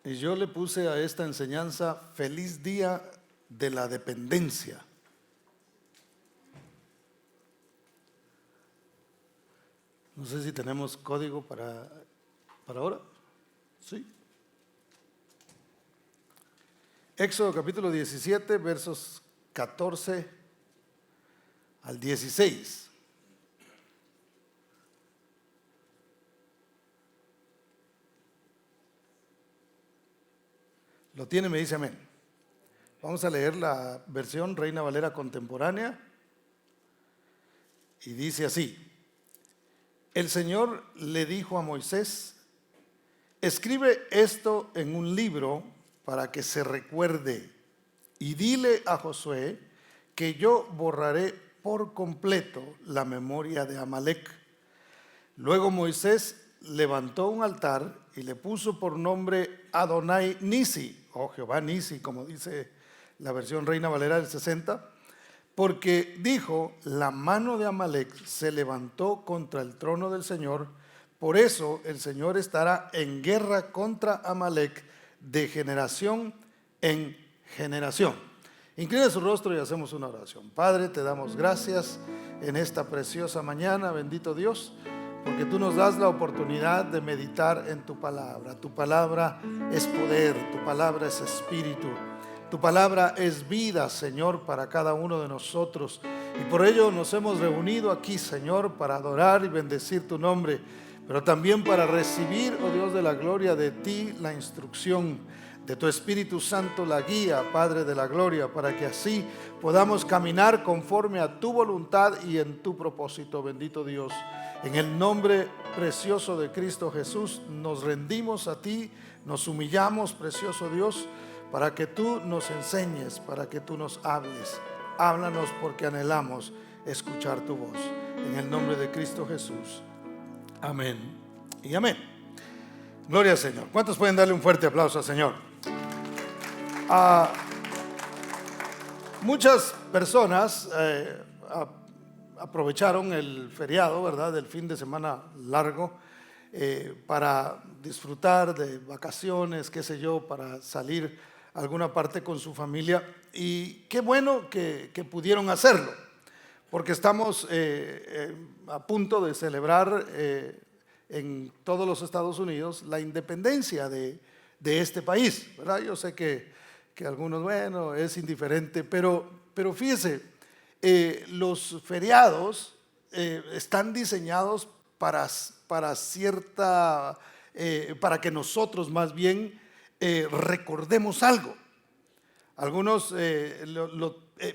Y yo le puse a esta enseñanza Feliz Día de la Dependencia. No sé si tenemos código para ahora. Sí. Éxodo capítulo 17, versos 14 al 16. ¿Lo tiene? Me dice amén. Vamos a leer la versión Reina Valera contemporánea. Y dice así: el Señor le dijo a Moisés: escribe esto en un libro para que se recuerde, y dile a Josué que yo borraré por completo la memoria de Amalec. Luego Moisés levantó un altar y le puso por nombre Adonai Nisi, o Jehová Nisi, como dice la versión Reina Valera del 60, porque dijo: la mano de Amalec se levantó contra el trono del Señor, por eso el Señor estará en guerra contra Amalec de generación en generación. Inclina su rostro y hacemos una oración. Padre, te damos gracias en esta preciosa mañana, bendito Dios, porque tú nos das la oportunidad de meditar en tu palabra. Tu palabra es poder, tu palabra es espíritu, tu palabra es vida, Señor, para cada uno de nosotros. Y por ello nos hemos reunido aquí, Señor, para adorar y bendecir tu nombre, pero también para recibir, oh Dios de la gloria, de ti la instrucción, de tu Espíritu Santo la guía, Padre de la gloria, para que así podamos caminar conforme a tu voluntad y en tu propósito, bendito Dios. En el nombre precioso de Cristo Jesús nos rendimos a ti, nos humillamos, precioso Dios, para que tú nos enseñes, para que tú nos hables. Háblanos porque anhelamos escuchar tu voz. En el nombre de Cristo Jesús. Amén y amén. Gloria al Señor. ¿Cuántos pueden darle un fuerte aplauso al Señor? Muchas personas aprovecharon el feriado, ¿verdad?, del fin de semana largo para disfrutar de vacaciones, qué sé yo, para salir a alguna parte con su familia. Y qué bueno que pudieron hacerlo, porque estamos a punto de celebrar en todos los Estados Unidos la independencia de este país, ¿verdad? Yo sé que algunos, bueno, es indiferente, pero fíjese, los feriados están diseñados para que nosotros más bien recordemos algo. Algunos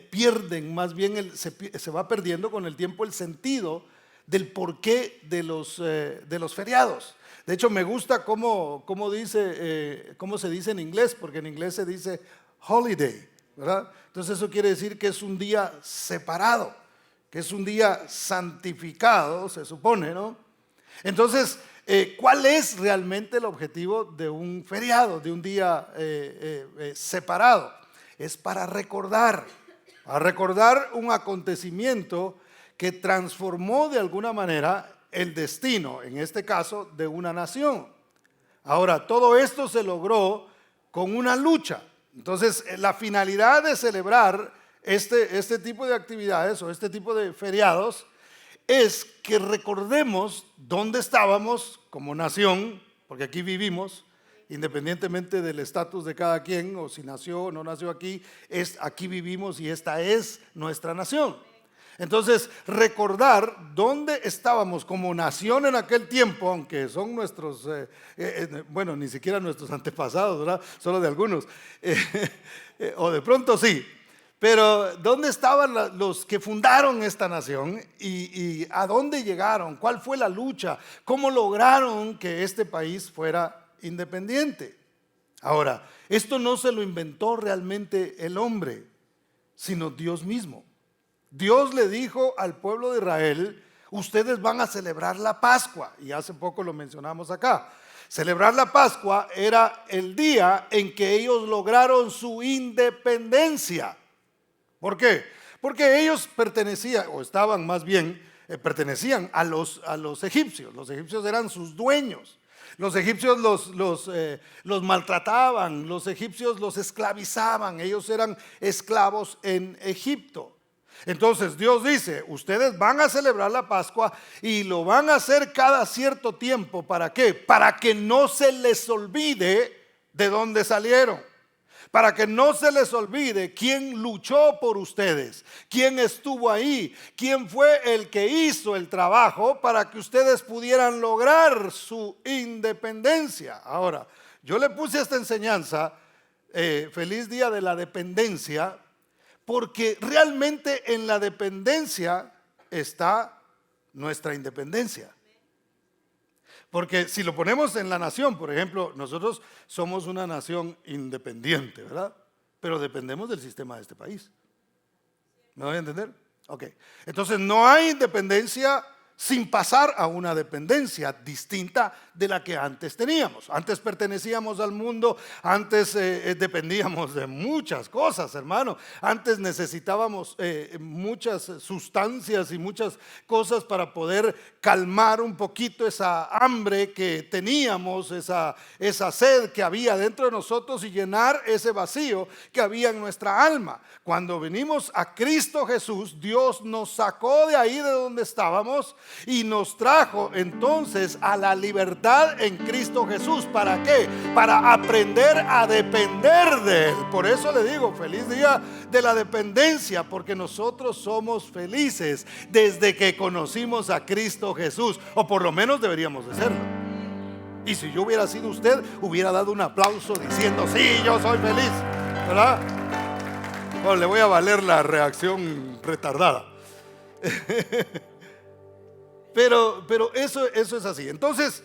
pierden, más bien se va perdiendo con el tiempo el sentido del porqué de los feriados. De hecho, me gusta cómo se dice en inglés, porque en inglés se dice holiday, ¿verdad? Entonces eso quiere decir que es un día separado, que es un día santificado, se supone, ¿no? Entonces, ¿cuál es realmente el objetivo de un feriado, de un día separado? Es para recordar un acontecimiento que transformó de alguna manera el destino, en este caso, de una nación. Ahora, todo esto se logró con una lucha. Entonces, la finalidad de celebrar este tipo de actividades o este tipo de feriados es que recordemos dónde estábamos como nación, porque aquí vivimos, independientemente del estatus de cada quien, o si nació o no nació aquí, aquí vivimos y esta es nuestra nación. Entonces, recordar dónde estábamos como nación en aquel tiempo, aunque son nuestros, bueno, ni siquiera nuestros antepasados, ¿verdad? Solo de algunos, o de pronto sí, pero ¿dónde estaban los que fundaron esta nación y a dónde llegaron? ¿Cuál fue la lucha? ¿Cómo lograron que este país fuera independiente? Ahora, esto no se lo inventó realmente el hombre, sino Dios mismo. Dios le dijo al pueblo de Israel: ustedes van a celebrar la Pascua, y hace poco lo mencionamos acá. Celebrar la Pascua era el día en que ellos lograron su independencia. ¿Por qué? Porque ellos pertenecían, o estaban más bien, pertenecían a los egipcios. Los egipcios eran sus dueños. Los egipcios los maltrataban, los egipcios los esclavizaban, ellos eran esclavos en Egipto. Entonces Dios dice, ustedes van a celebrar la Pascua y lo van a hacer cada cierto tiempo. ¿Para qué? Para que no se les olvide de dónde salieron. Para que no se les olvide quién luchó por ustedes, quién estuvo ahí, quién fue el que hizo el trabajo para que ustedes pudieran lograr su independencia. Ahora, yo le puse esta enseñanza, feliz día de la dependencia, porque realmente en la dependencia está nuestra independencia. Porque si lo ponemos en la nación, por ejemplo, nosotros somos una nación independiente, ¿verdad? Pero dependemos del sistema de este país. ¿Me voy a entender? Ok. Entonces no hay independencia sin pasar a una dependencia distinta de la que antes teníamos. Antes pertenecíamos al mundo, antes dependíamos de muchas cosas, hermano. Antes necesitábamos muchas sustancias y muchas cosas para poder calmar un poquito esa hambre que teníamos, esa sed que había dentro de nosotros y llenar ese vacío que había en nuestra alma. Cuando venimos a Cristo Jesús, Dios nos sacó de ahí de donde estábamos y nos trajo entonces a la libertad en Cristo Jesús. ¿Para qué? Para aprender a depender de Él. Por eso le digo, feliz día de la dependencia, porque nosotros somos felices desde que conocimos a Cristo Jesús, o por lo menos deberíamos de serlo. Y si yo hubiera sido usted, hubiera dado un aplauso diciendo, sí, yo soy feliz, ¿verdad? Bueno, le voy a valer la reacción retardada. Pero eso es así. Entonces,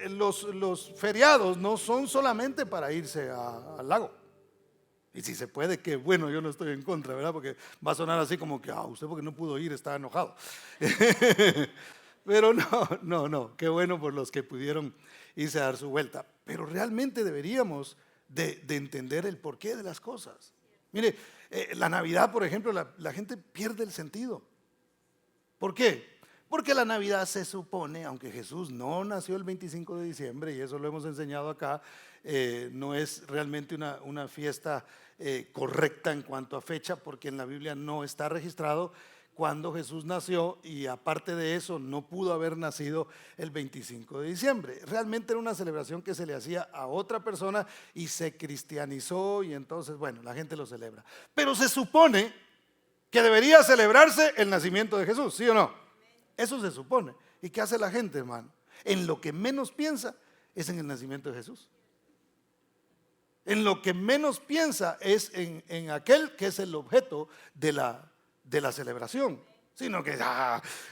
los feriados no son solamente para irse al lago. Y si se puede, qué bueno, yo no estoy en contra, ¿verdad? Porque va a sonar así como que, usted porque no pudo ir está enojado. Pero no, qué bueno por los que pudieron irse a dar su vuelta. Pero realmente deberíamos de entender el porqué de las cosas. Mire, la Navidad, por ejemplo, la gente pierde el sentido. ¿Por qué? Porque la Navidad se supone, aunque Jesús no nació el 25 de diciembre, y eso lo hemos enseñado acá, no es realmente una fiesta correcta en cuanto a fecha, porque en la Biblia no está registrado cuando Jesús nació, y aparte de eso no pudo haber nacido el 25 de diciembre. Realmente era una celebración que se le hacía a otra persona y se cristianizó, y entonces, bueno, la gente lo celebra. Pero se supone que debería celebrarse el nacimiento de Jesús, ¿sí o no? Eso se supone. ¿Y qué hace la gente, hermano? En lo que menos piensa es en el nacimiento de Jesús. En lo que menos piensa es en aquel que es el objeto de la celebración. Sino que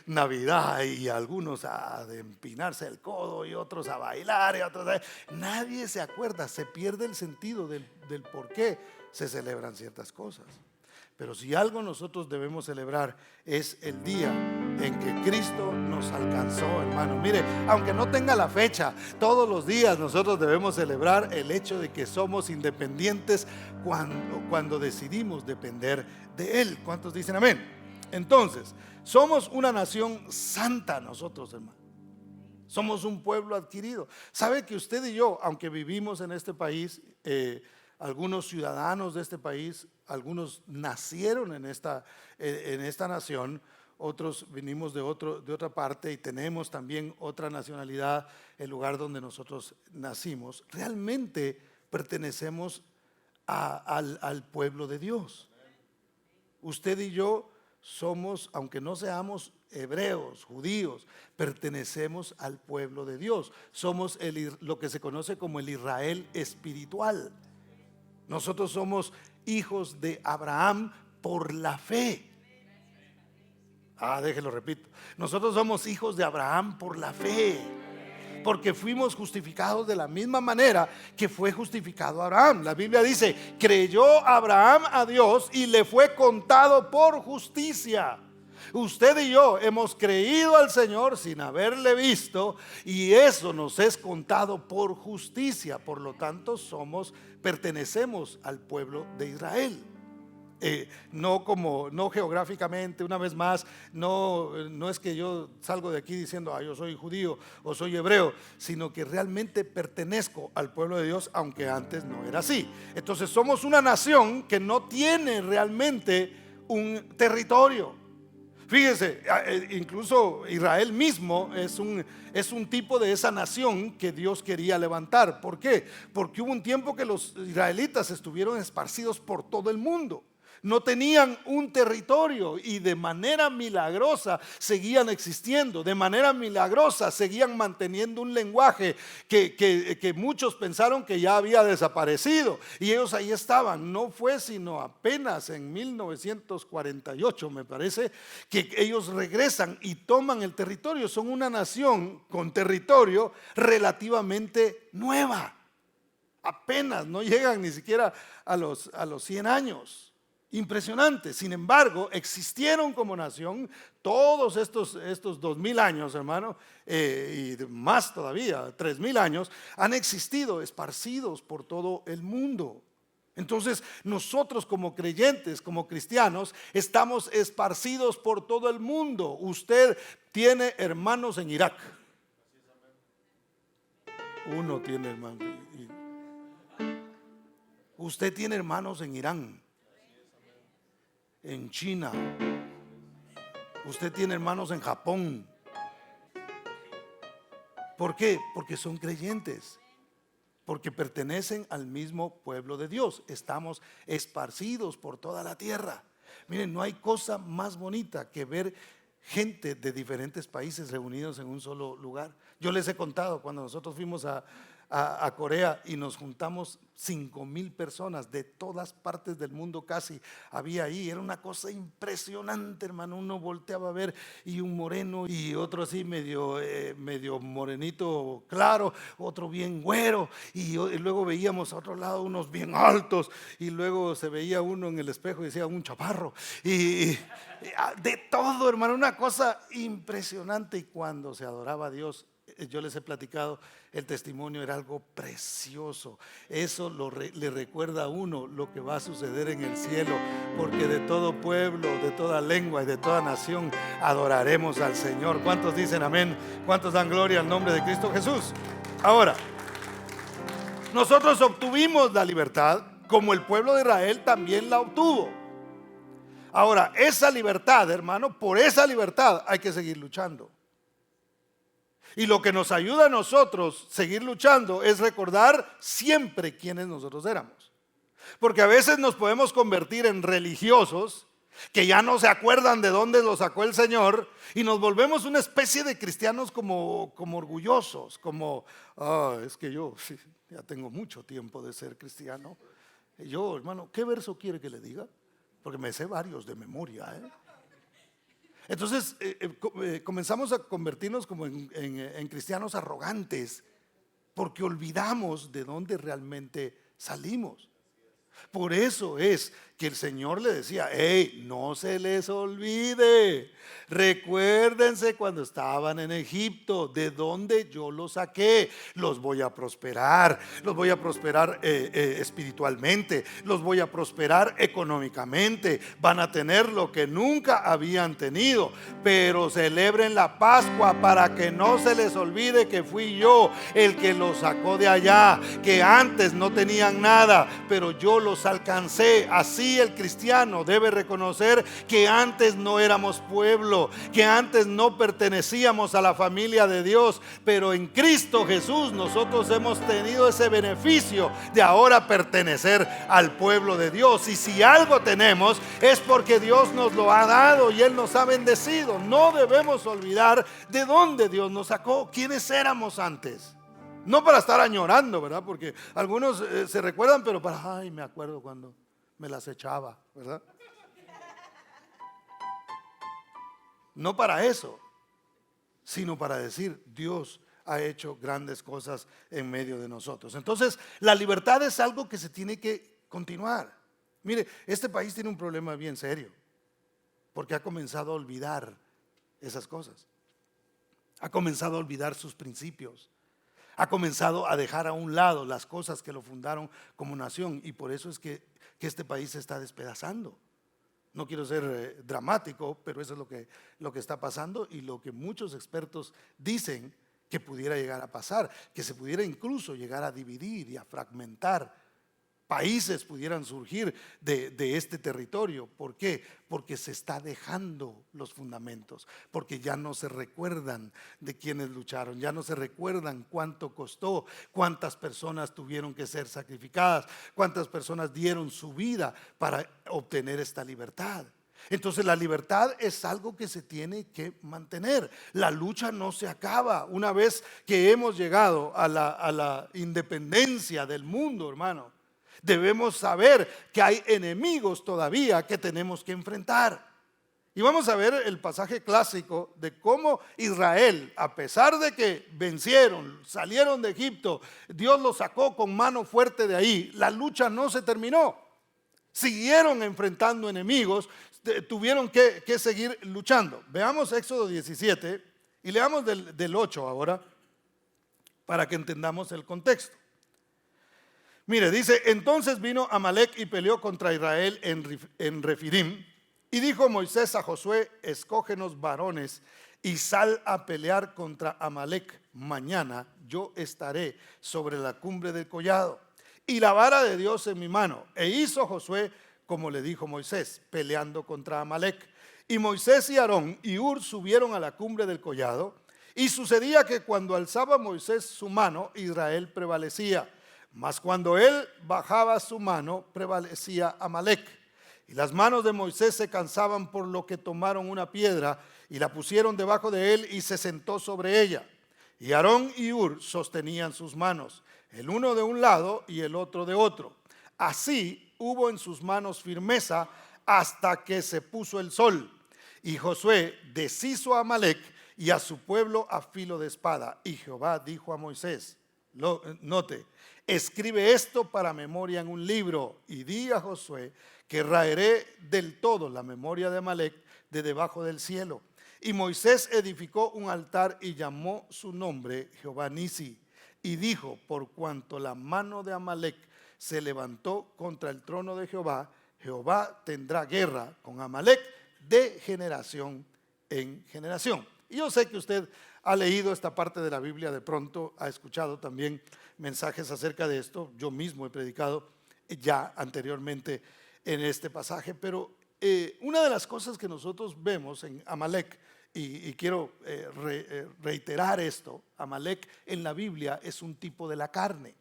Navidad, y algunos a de empinarse el codo y otros a bailar y otros nadie se acuerda, se pierde el sentido del por qué se celebran ciertas cosas. Pero si algo nosotros debemos celebrar es el día en que Cristo nos alcanzó, hermano. Mire, aunque no tenga la fecha, todos los días nosotros debemos celebrar el hecho de que somos independientes cuando decidimos depender de Él. ¿Cuántos dicen amén? Entonces, somos una nación santa nosotros, hermano. Somos un pueblo adquirido. ¿Sabe que usted y yo, aunque vivimos en este país, algunos ciudadanos de este país, algunos nacieron en esta nación, otros venimos de otra parte y tenemos también otra nacionalidad, el lugar donde nosotros nacimos, realmente pertenecemos al pueblo de Dios. Usted y yo somos, aunque no seamos hebreos, judíos, pertenecemos al pueblo de Dios. Somos lo que se conoce como el Israel espiritual. Nosotros somos hijos de Abraham por la fe. Déjelo repito. Nosotros somos hijos de Abraham por la fe, porque fuimos justificados de la misma manera que fue justificado Abraham. La Biblia dice, creyó Abraham a Dios y le fue contado por justicia. Usted y yo hemos creído al Señor sin haberle visto, y eso nos es contado por justicia. Por lo tanto, pertenecemos al pueblo de Israel. no geográficamente, una vez más, no es que yo salgo de aquí diciendo, yo soy judío o soy hebreo, sino que realmente pertenezco al pueblo de Dios, aunque antes no era así. Entonces somos una nación que no tiene realmente un territorio. Fíjese, incluso Israel mismo es un tipo de esa nación que Dios quería levantar. ¿Por qué? Porque hubo un tiempo que los israelitas estuvieron esparcidos por todo el mundo. No tenían un territorio y de manera milagrosa seguían existiendo, de manera milagrosa seguían manteniendo un lenguaje que muchos pensaron que ya había desaparecido, y ellos ahí estaban. No fue sino apenas en 1948, me parece, que ellos regresan y toman el territorio. Son una nación con territorio relativamente nueva, apenas no llegan ni siquiera a los 100 años. Impresionante. Sin embargo, existieron como nación todos estos 2000 años, hermano, y más todavía, 3000 años, han existido esparcidos por todo el mundo. Entonces, nosotros como creyentes, como cristianos, estamos esparcidos por todo el mundo. Usted tiene hermanos en Irak. Uno tiene hermanos. Usted tiene hermanos en Irán, en China. Usted tiene hermanos en Japón. ¿Por qué? Porque son creyentes, porque pertenecen al mismo pueblo de Dios. Estamos esparcidos por toda la tierra. Miren, no hay cosa más bonita que ver gente de diferentes países reunidos en un solo lugar. Yo les he contado cuando nosotros fuimos a Corea y nos juntamos 5,000 personas de todas partes del mundo, casi había ahí. Era una cosa impresionante, hermano. Uno volteaba a ver y un moreno y otro así medio morenito claro, otro bien güero, y luego veíamos a otro lado unos bien altos, y luego se veía uno en el espejo y decía un chaparro, y de todo, hermano, una cosa impresionante. Y cuando se adoraba a Dios, yo les he platicado, el testimonio era algo precioso. Eso le recuerda a uno lo que va a suceder en el cielo, porque de todo pueblo, de toda lengua y de toda nación adoraremos al Señor. ¿Cuántos dicen amén? ¿Cuántos dan gloria al nombre de Cristo Jesús? Ahora, nosotros obtuvimos la libertad como el pueblo de Israel también la obtuvo. Ahora, esa libertad, hermano, por esa libertad hay que seguir luchando. Y lo que nos ayuda a nosotros seguir luchando es recordar siempre quiénes nosotros éramos. Porque a veces nos podemos convertir en religiosos que ya no se acuerdan de dónde lo sacó el Señor, y nos volvemos una especie de cristianos como orgullosos, como es que yo ya tengo mucho tiempo de ser cristiano. Yo, hermano, ¿qué verso quiere que le diga? Porque me sé varios de memoria, Entonces comenzamos a convertirnos como en cristianos arrogantes, porque olvidamos de dónde realmente salimos. Por eso es que el Señor le decía: hey, no se les olvide, recuérdense cuando estaban en Egipto, de donde yo los saqué. Los voy a prosperar espiritualmente, los voy a prosperar económicamente, van a tener lo que nunca habían tenido. Pero celebren la Pascua para que no se les olvide que fui yo el que los sacó de allá, que antes no tenían nada, pero yo los alcancé. Así el cristiano debe reconocer que antes no éramos pueblo, que antes no pertenecíamos a la familia de Dios, pero en Cristo Jesús nosotros hemos tenido ese beneficio de ahora pertenecer al pueblo de Dios. Y si algo tenemos es porque Dios nos lo ha dado y Él nos ha bendecido. No debemos olvidar de dónde Dios nos sacó, quiénes éramos antes. No para estar añorando, ¿verdad? Porque algunos se recuerdan, pero me acuerdo cuando me las echaba, ¿verdad? No para eso, sino para decir: Dios ha hecho grandes cosas en medio de nosotros. Entonces, la libertad es algo que se tiene que continuar. Mire, este país tiene un problema bien serio, porque ha comenzado a olvidar esas cosas. Ha comenzado a olvidar sus principios. Ha comenzado a dejar a un lado las cosas que lo fundaron como nación, y por eso es que este país se está despedazando. No quiero ser dramático, pero eso es lo que está pasando y lo que muchos expertos dicen que pudiera llegar a pasar, que se pudiera incluso llegar a dividir y a fragmentar. Países pudieran surgir de este territorio. ¿Por qué? Porque se está dejando los fundamentos, porque ya no se recuerdan de quienes lucharon, ya no se recuerdan cuánto costó, cuántas personas tuvieron que ser sacrificadas, cuántas personas dieron su vida para obtener esta libertad. Entonces la libertad es algo que se tiene que mantener. La lucha no se acaba una vez que hemos llegado a la independencia del mundo, hermano. Debemos saber que hay enemigos todavía que tenemos que enfrentar. Y vamos a ver el pasaje clásico de cómo Israel, a pesar de que vencieron, salieron de Egipto, Dios los sacó con mano fuerte de ahí, la lucha no se terminó. Siguieron enfrentando enemigos, tuvieron que seguir luchando. Veamos Éxodo 17 y leamos del 8 ahora para que entendamos el contexto. Mire, dice, entonces vino Amalec y peleó contra Israel en Refidim. Y dijo Moisés a Josué, escógenos varones y sal a pelear contra Amalec. Mañana yo estaré sobre la cumbre del collado y la vara de Dios en mi mano. E hizo Josué como le dijo Moisés, peleando contra Amalec. Y Moisés y Aarón y Hur subieron a la cumbre del collado. Y sucedía que cuando alzaba Moisés su mano, Israel prevalecía. Mas cuando él bajaba su mano, prevalecía Amalec. Y las manos de Moisés se cansaban, por lo que tomaron una piedra y la pusieron debajo de él y se sentó sobre ella. Y Aarón y Hur sostenían sus manos, el uno de un lado y el otro de otro. Así hubo en sus manos firmeza hasta que se puso el sol. Y Josué deshizo a Amalec y a su pueblo a filo de espada. Y Jehová dijo a Moisés, note, escribe esto para memoria en un libro y di a Josué que raeré del todo la memoria de Amalec de debajo del cielo. Y Moisés edificó un altar y llamó su nombre Jehová Nisi. Y dijo, por cuanto la mano de Amalec se levantó contra el trono de Jehová, Jehová tendrá guerra con Amalec de generación en generación. Y yo sé que usted ha leído esta parte de la Biblia, de pronto ha escuchado también mensajes acerca de esto. Yo mismo he predicado ya anteriormente en este pasaje, pero una de las cosas que nosotros vemos en Amalec, y quiero reiterar esto, Amalec en la Biblia es un tipo de la carne.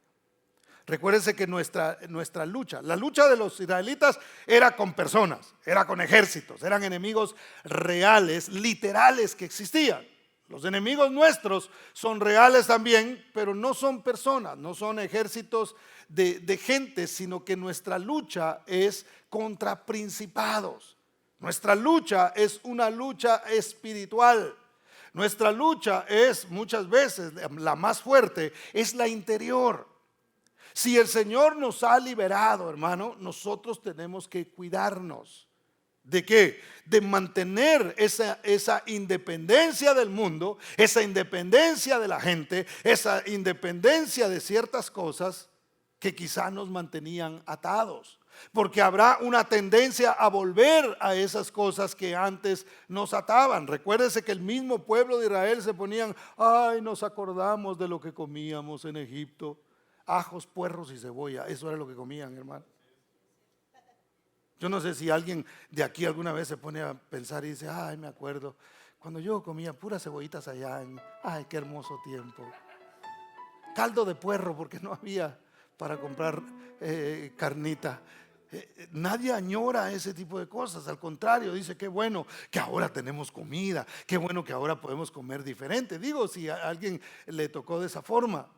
Recuérdense que nuestra lucha, la lucha de los israelitas era con personas, era con ejércitos, eran enemigos reales, literales que existían. Los enemigos nuestros son reales también, pero no son personas, no son ejércitos de gente, sino que nuestra lucha es contra principados. Nuestra lucha es una lucha espiritual. Nuestra lucha es muchas veces, la más fuerte, es la interior. Si el Señor nos ha liberado, hermano, nosotros tenemos que cuidarnos. ¿De qué? De mantener esa independencia del mundo, esa independencia de la gente, esa independencia de ciertas cosas que quizá nos mantenían atados. Porque habrá una tendencia a volver a esas cosas que antes nos ataban. Recuérdese que el mismo pueblo de Israel se ponían, ay, nos acordamos de lo que comíamos en Egipto. Ajos, puerros y cebolla, eso era lo que comían, hermano. Yo no sé si alguien de aquí alguna vez se pone a pensar y dice, ay, me acuerdo, cuando yo comía puras cebollitas allá, ay, qué hermoso tiempo. Caldo de puerro, porque no había para comprar carnita. Nadie añora ese tipo de cosas, al contrario, dice qué bueno que ahora tenemos comida, qué bueno que ahora podemos comer diferente. Digo, si a alguien le tocó de esa forma.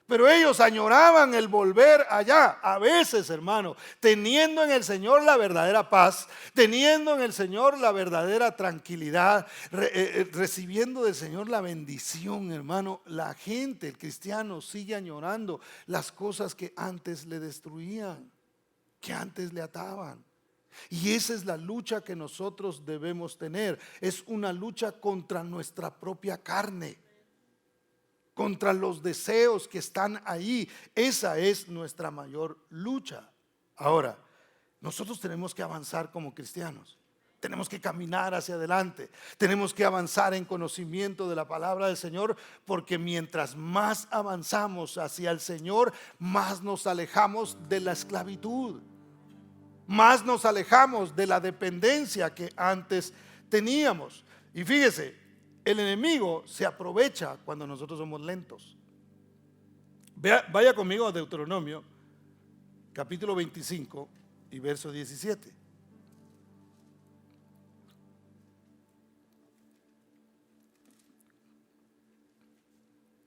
Pero ellos añoraban el volver allá. A veces, hermano, teniendo en el Señor la verdadera paz, teniendo en el Señor la verdadera tranquilidad, recibiendo del Señor la bendición, hermano, la gente, el cristiano, sigue añorando las cosas que antes le destruían, que antes le ataban. Y esa es la lucha que nosotros debemos tener. Es una lucha contra nuestra propia carne, contra los deseos que están ahí. Esa es nuestra mayor lucha. Ahora, nosotros tenemos que avanzar como cristianos. tenemos que caminar hacia adelante, tenemos que avanzar en conocimiento de la palabra del Señor, porque mientras más avanzamos hacia el Señor, más nos alejamos de la esclavitud, más nos alejamos de la dependencia que antes teníamos. Y fíjese, el enemigo se aprovecha cuando nosotros somos lentos. Vaya conmigo a Deuteronomio, capítulo 25 y verso 17.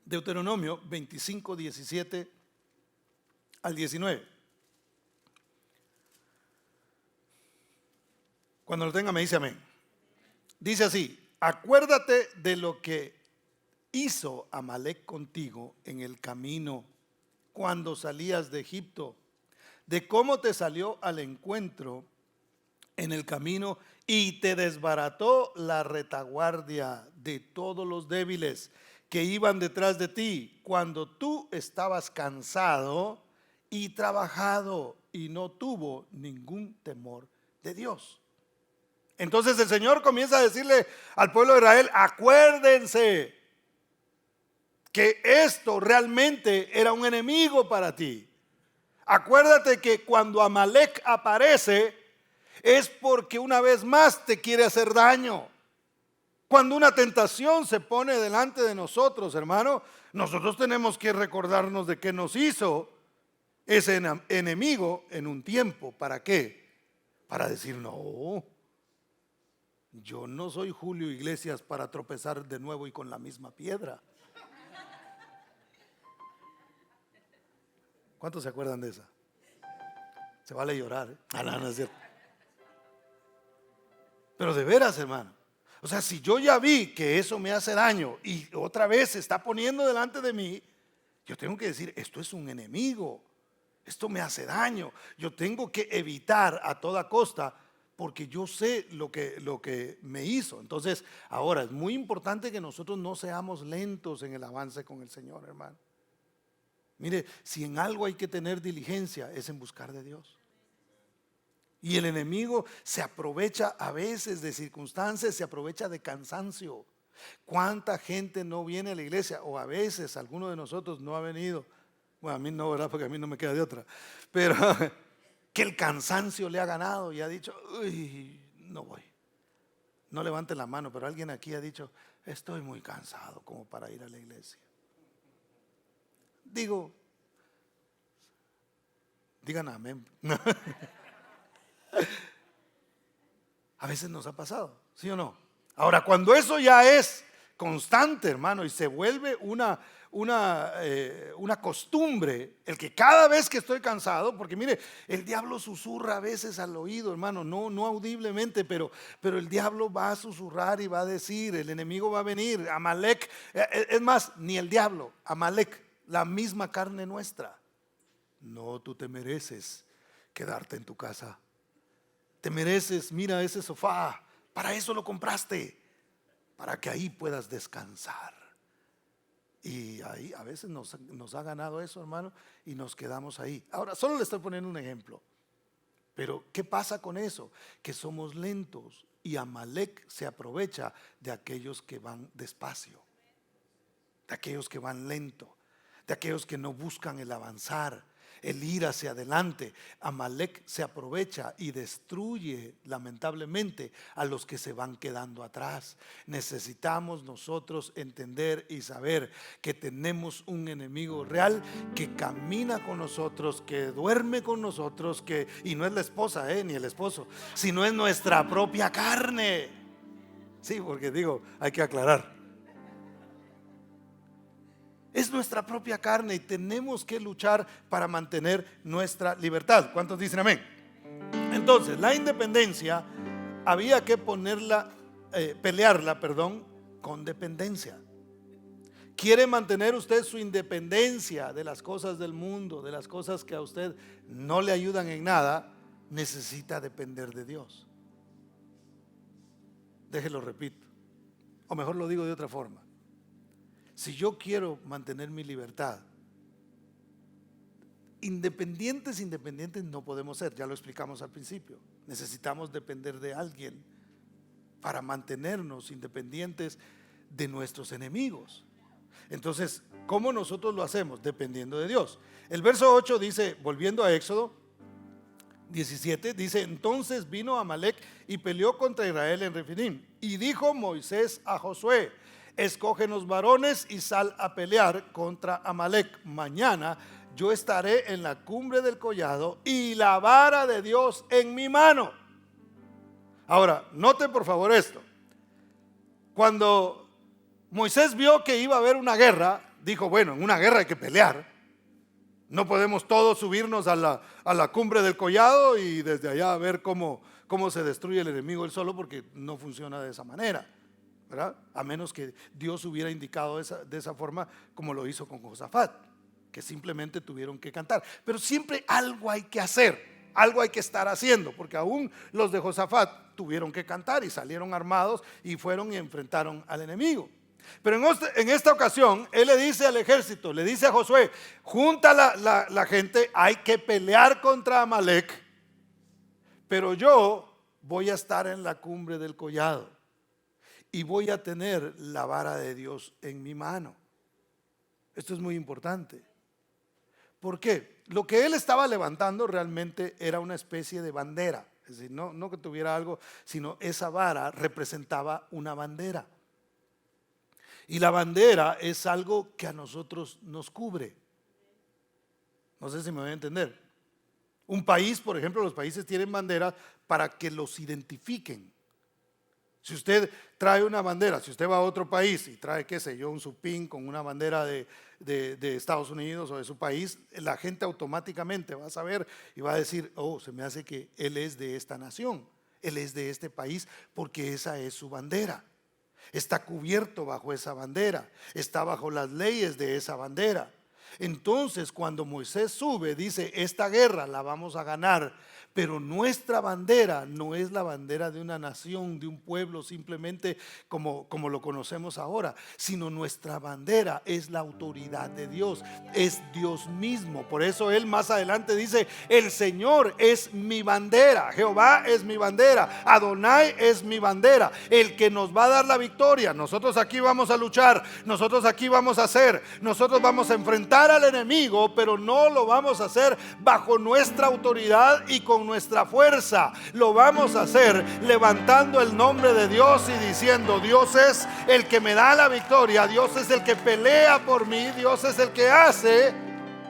Deuteronomio 25, 17 al 19. Cuando lo tenga me dice amén. Dice así: acuérdate de lo que hizo Amalec contigo en el camino cuando salías de Egipto, de cómo te salió al encuentro en el camino y te desbarató la retaguardia de todos los débiles que iban detrás de ti cuando tú estabas cansado y trabajado y no tuvo ningún temor de Dios. Entonces el Señor comienza a decirle al pueblo de Israel: acuérdense que esto realmente era un enemigo para ti. Acuérdate que cuando Amalec aparece es porque una vez más te quiere hacer daño. Cuando una tentación se pone delante de nosotros, hermano, nosotros tenemos que recordarnos de qué nos hizo ese enemigo en un tiempo. ¿Para qué? Para decir: no, yo no soy Julio Iglesias para tropezar de nuevo y con la misma piedra. ¿Cuántos se acuerdan de esa? Se vale llorar, ¿eh? No es cierto. Pero de veras, hermano, o sea, si yo ya vi que eso me hace daño y otra vez se está poniendo delante de mí, yo tengo que decir: esto es un enemigo, esto me hace daño, yo tengo que evitar a toda costa, porque yo sé lo que me hizo. Entonces, ahora es muy importante que nosotros no seamos lentos en el avance con el Señor, hermano. Mire, si en algo hay que tener diligencia, es en buscar de Dios. Y el enemigo se aprovecha a veces de circunstancias, se aprovecha de cansancio. ¿Cuánta gente no viene a la iglesia? O a veces alguno de nosotros no ha venido. Bueno, a mí no, ¿verdad? Porque a mí no me queda de otra. Pero que el cansancio le ha ganado y ha dicho: uy, no voy. No levanten la mano, pero alguien aquí ha dicho: estoy muy cansado como para ir a la iglesia. Digan amén. A veces nos ha pasado, ¿sí o no? Ahora, cuando eso ya es constante, hermano, y se vuelve una costumbre, el que cada vez que estoy cansado, porque mire, el diablo susurra a veces al oído, hermano, no audiblemente, pero el diablo va a susurrar y va a decir, el enemigo va a venir, Amalec, es más, ni el diablo, Amalec, la misma carne nuestra. No, tú te mereces quedarte en tu casa. Te mereces, mira ese sofá, para eso lo compraste, para que ahí puedas descansar. Y ahí a veces nos ha ganado eso, hermano, y nos quedamos ahí. Ahora, solo le estoy poniendo un ejemplo. Pero ¿qué pasa con eso? Que somos lentos y Amalec se aprovecha de aquellos que van despacio, de aquellos que van lento, de aquellos que no buscan el avanzar, el ir hacia adelante. Amalec se aprovecha y destruye lamentablemente a los que se van quedando atrás. Necesitamos nosotros entender y saber que tenemos un enemigo real que camina con nosotros, que duerme con nosotros, y no es la esposa, ni el esposo, sino es nuestra propia carne. Sí, porque hay que aclarar. Es nuestra propia carne y tenemos que luchar para mantener nuestra libertad. ¿Cuántos dicen amén? Entonces, la independencia había que pelearla, con dependencia. ¿Quiere mantener usted su independencia de las cosas del mundo, de las cosas que a usted no le ayudan en nada? Necesita depender de Dios. Déjelo repito, o mejor lo digo de otra forma. Si yo quiero mantener mi libertad, independientes no podemos ser, ya lo explicamos al principio. Necesitamos depender de alguien para mantenernos independientes de nuestros enemigos. Entonces, ¿cómo nosotros lo hacemos? Dependiendo de Dios. El verso 8 dice, volviendo a Éxodo 17, dice: entonces vino Amalec y peleó contra Israel en Refidim. Y dijo Moisés a Josué: escógenos varones y sal a pelear contra Amalec. Mañana yo estaré en la cumbre del collado y la vara de Dios en mi mano. Ahora, noten por favor esto. Cuando Moisés vio que iba a haber una guerra, dijo: bueno, en una guerra hay que pelear. No podemos todos subirnos a la cumbre del collado y desde allá a ver cómo se destruye el enemigo él solo, porque no funciona de esa manera, ¿verdad? A menos que Dios hubiera indicado de esa forma, como lo hizo con Josafat, que simplemente tuvieron que cantar. Pero siempre algo hay que hacer, algo hay que estar haciendo, porque aún los de Josafat tuvieron que cantar y salieron armados y fueron y enfrentaron al enemigo. Pero en esta ocasión él le dice al ejército, le dice a Josué: junta la gente, hay que pelear contra Amalec, pero yo voy a estar en la cumbre del collado y voy a tener la vara de Dios en mi mano. Esto es muy importante. ¿Por qué? Lo que él estaba levantando realmente era una especie de bandera. Es decir, no que tuviera algo, sino esa vara representaba una bandera. Y la bandera es algo que a nosotros nos cubre. No sé si me voy a entender. Un país, por ejemplo, los países tienen banderas para que los identifiquen. Si usted trae una bandera, si usted va a otro país y trae, qué sé yo, un supín con una bandera de Estados Unidos o de su país, la gente automáticamente va a saber y va a decir: oh, se me hace que él es de esta nación, él es de este país, porque esa es su bandera. Está cubierto bajo esa bandera, está bajo las leyes de esa bandera. Entonces, cuando Moisés sube, dice: esta guerra la vamos a ganar, pero nuestra bandera no es la bandera de una nación, de un pueblo, simplemente como lo conocemos ahora, sino nuestra bandera es la autoridad de Dios, es Dios mismo. Por eso él más adelante dice: el Señor es mi bandera, Jehová es mi bandera, Adonai es mi bandera, el que nos va a dar la victoria. Nosotros aquí vamos a luchar, nosotros aquí vamos a hacer, nosotros vamos a enfrentar al enemigo, pero no lo vamos a hacer bajo nuestra autoridad y con nuestra fuerza. Lo vamos a hacer levantando el nombre de Dios y diciendo: Dios es el que me da la victoria, Dios es el que pelea por mí, Dios es el que hace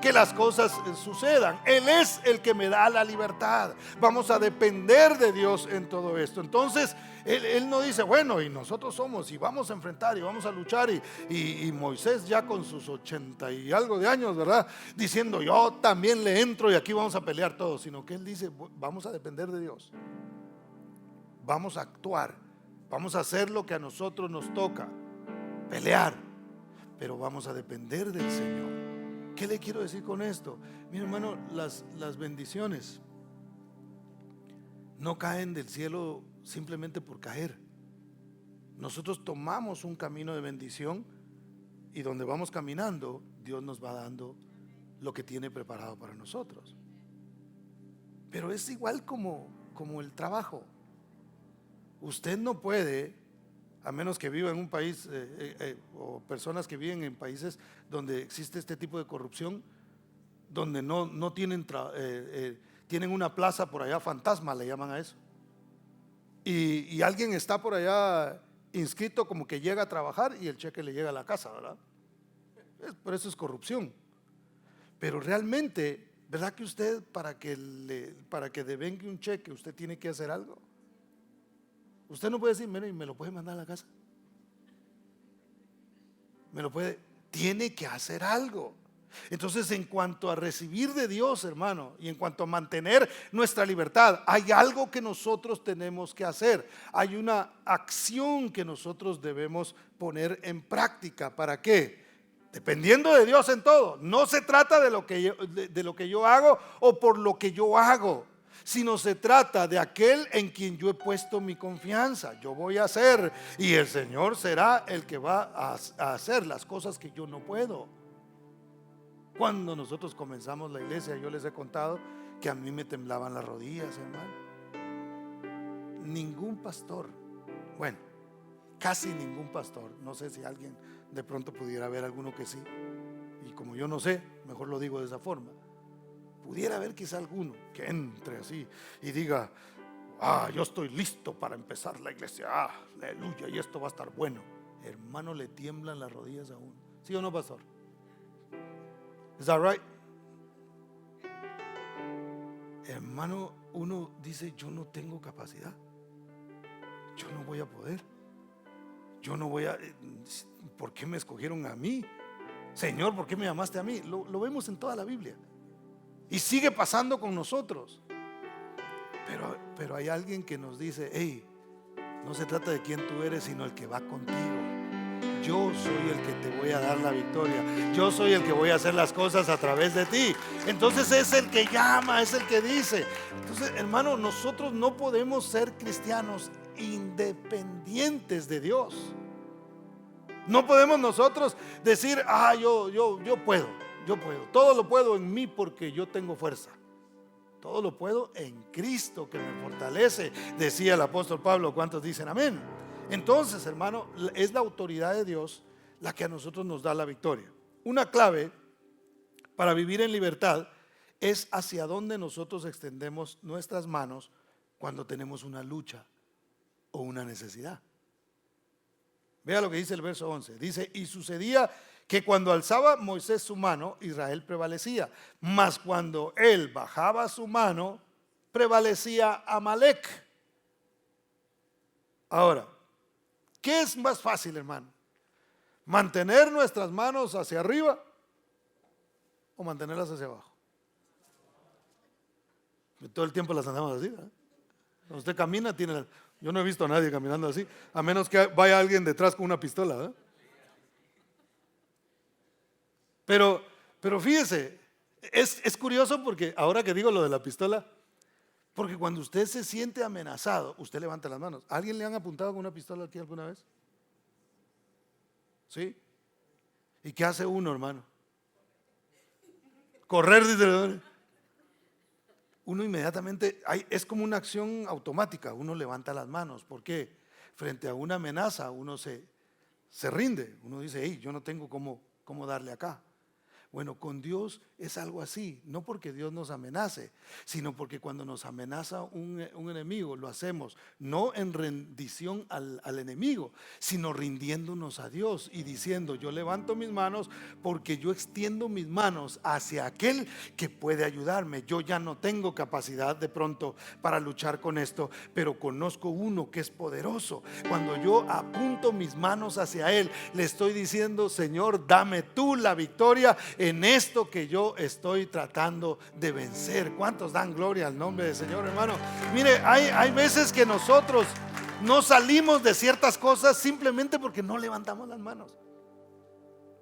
que las cosas sucedan, Él es el que me da la libertad. Vamos a depender de Dios en todo esto. Entonces él no dice: bueno, y nosotros somos y vamos a enfrentar y vamos a luchar, y Moisés ya con sus 80 y algo de años, ¿verdad?, diciendo: yo también le entro y aquí vamos a pelear todos. Sino que él dice: vamos a depender de Dios, vamos a actuar, vamos a hacer lo que a nosotros nos toca, pelear, pero vamos a depender del Señor. ¿Qué le quiero decir con esto? Mi hermano, las bendiciones no caen del cielo simplemente por caer. Nosotros tomamos un camino de bendición y donde vamos caminando, Dios nos va dando lo que tiene preparado para nosotros. Pero es igual como el trabajo. Usted no puede, a menos que viva en un país o personas que viven en países donde existe este tipo de corrupción, donde no tienen tienen una plaza por allá fantasma, le llaman a eso, y alguien está por allá inscrito como que llega a trabajar y el cheque le llega a la casa, ¿verdad? Por eso es corrupción. Pero realmente, ¿verdad que usted para que devengue un cheque usted tiene que hacer algo? Usted no puede decir: mire, me lo puede mandar a la casa, tiene que hacer algo. Entonces, en cuanto a recibir de Dios, hermano, y en cuanto a mantener nuestra libertad, hay algo que nosotros tenemos que hacer. Hay una acción que nosotros debemos poner en práctica. ¿Para qué? Dependiendo de Dios en todo. No se trata de lo que yo hago o por lo que yo hago, sino se trata de aquel en quien yo he puesto mi confianza. Yo voy a hacer, y el Señor será el que va a hacer las cosas que yo no puedo. Cuando nosotros comenzamos la iglesia, yo les he contado que a mí me temblaban las rodillas, hermano. Ningún pastor Bueno, casi ningún pastor, no sé si alguien de pronto pudiera haber alguno que sí, y como yo no sé, mejor lo digo de esa forma. Pudiera haber quizá alguno que entre así y diga: yo estoy listo para empezar la iglesia, aleluya, y esto va a estar bueno. Hermano, le tiemblan las rodillas a uno. ¿Sí o no, pastor? ¿Is that right? Hermano, uno dice: yo no tengo capacidad, yo no voy a poder, yo no voy a, ¿por qué me escogieron a mí? Señor, ¿por qué me llamaste a mí? Lo vemos en toda la Biblia y sigue pasando con nosotros. Pero hay alguien que nos dice: hey, no se trata de quién tú eres, sino el que va contigo. Yo soy el que te voy a dar la victoria, yo soy el que voy a hacer las cosas a través de ti. Entonces es el que llama, es el que dice. Entonces, hermano, nosotros no podemos ser cristianos independientes de Dios. No podemos nosotros decir: yo puedo, todo lo puedo en mí porque yo tengo fuerza. Todo lo puedo en Cristo que me fortalece, decía el apóstol Pablo. ¿Cuántos dicen amén? Entonces, hermano, es la autoridad de Dios la que a nosotros nos da la victoria. Una clave para vivir en libertad es hacia dónde nosotros extendemos nuestras manos cuando tenemos una lucha o una necesidad. Vea lo que dice el verso 11. Dice: y sucedía que cuando alzaba Moisés su mano, Israel prevalecía, mas cuando él bajaba su mano, prevalecía Amalek. Ahora, ¿qué es más fácil, hermano? ¿Mantener nuestras manos hacia arriba o mantenerlas hacia abajo? Todo el tiempo las andamos así, ¿verdad? Cuando usted camina, yo no he visto a nadie caminando así, a menos que vaya alguien detrás con una pistola, ¿verdad? Pero fíjese, es curioso, porque ahora que digo lo de la pistola, porque cuando usted se siente amenazado, usted levanta las manos. ¿A alguien le han apuntado con una pistola aquí alguna vez? ¿Sí? ¿Y qué hace uno, hermano? Correr, dice. Uno inmediatamente, es como una acción automática, uno levanta las manos. ¿Por qué? Frente a una amenaza uno se rinde, uno dice: hey, yo no tengo cómo darle acá. Bueno, con Dios es algo así, no porque Dios nos amenace, sino porque cuando nos amenaza un enemigo, lo hacemos no en rendición al enemigo, sino rindiéndonos a Dios y diciendo: yo levanto mis manos porque yo extiendo mis manos hacia aquel que puede ayudarme. Yo ya no tengo capacidad de pronto para luchar con esto, pero conozco uno que es poderoso. Cuando yo apunto mis manos hacia él, le estoy diciendo: Señor, dame tú la victoria en esto que yo estoy tratando de vencer. ¿Cuántos dan gloria al nombre del Señor, hermano? Mire, hay veces que nosotros no salimos de ciertas cosas simplemente porque no levantamos las manos.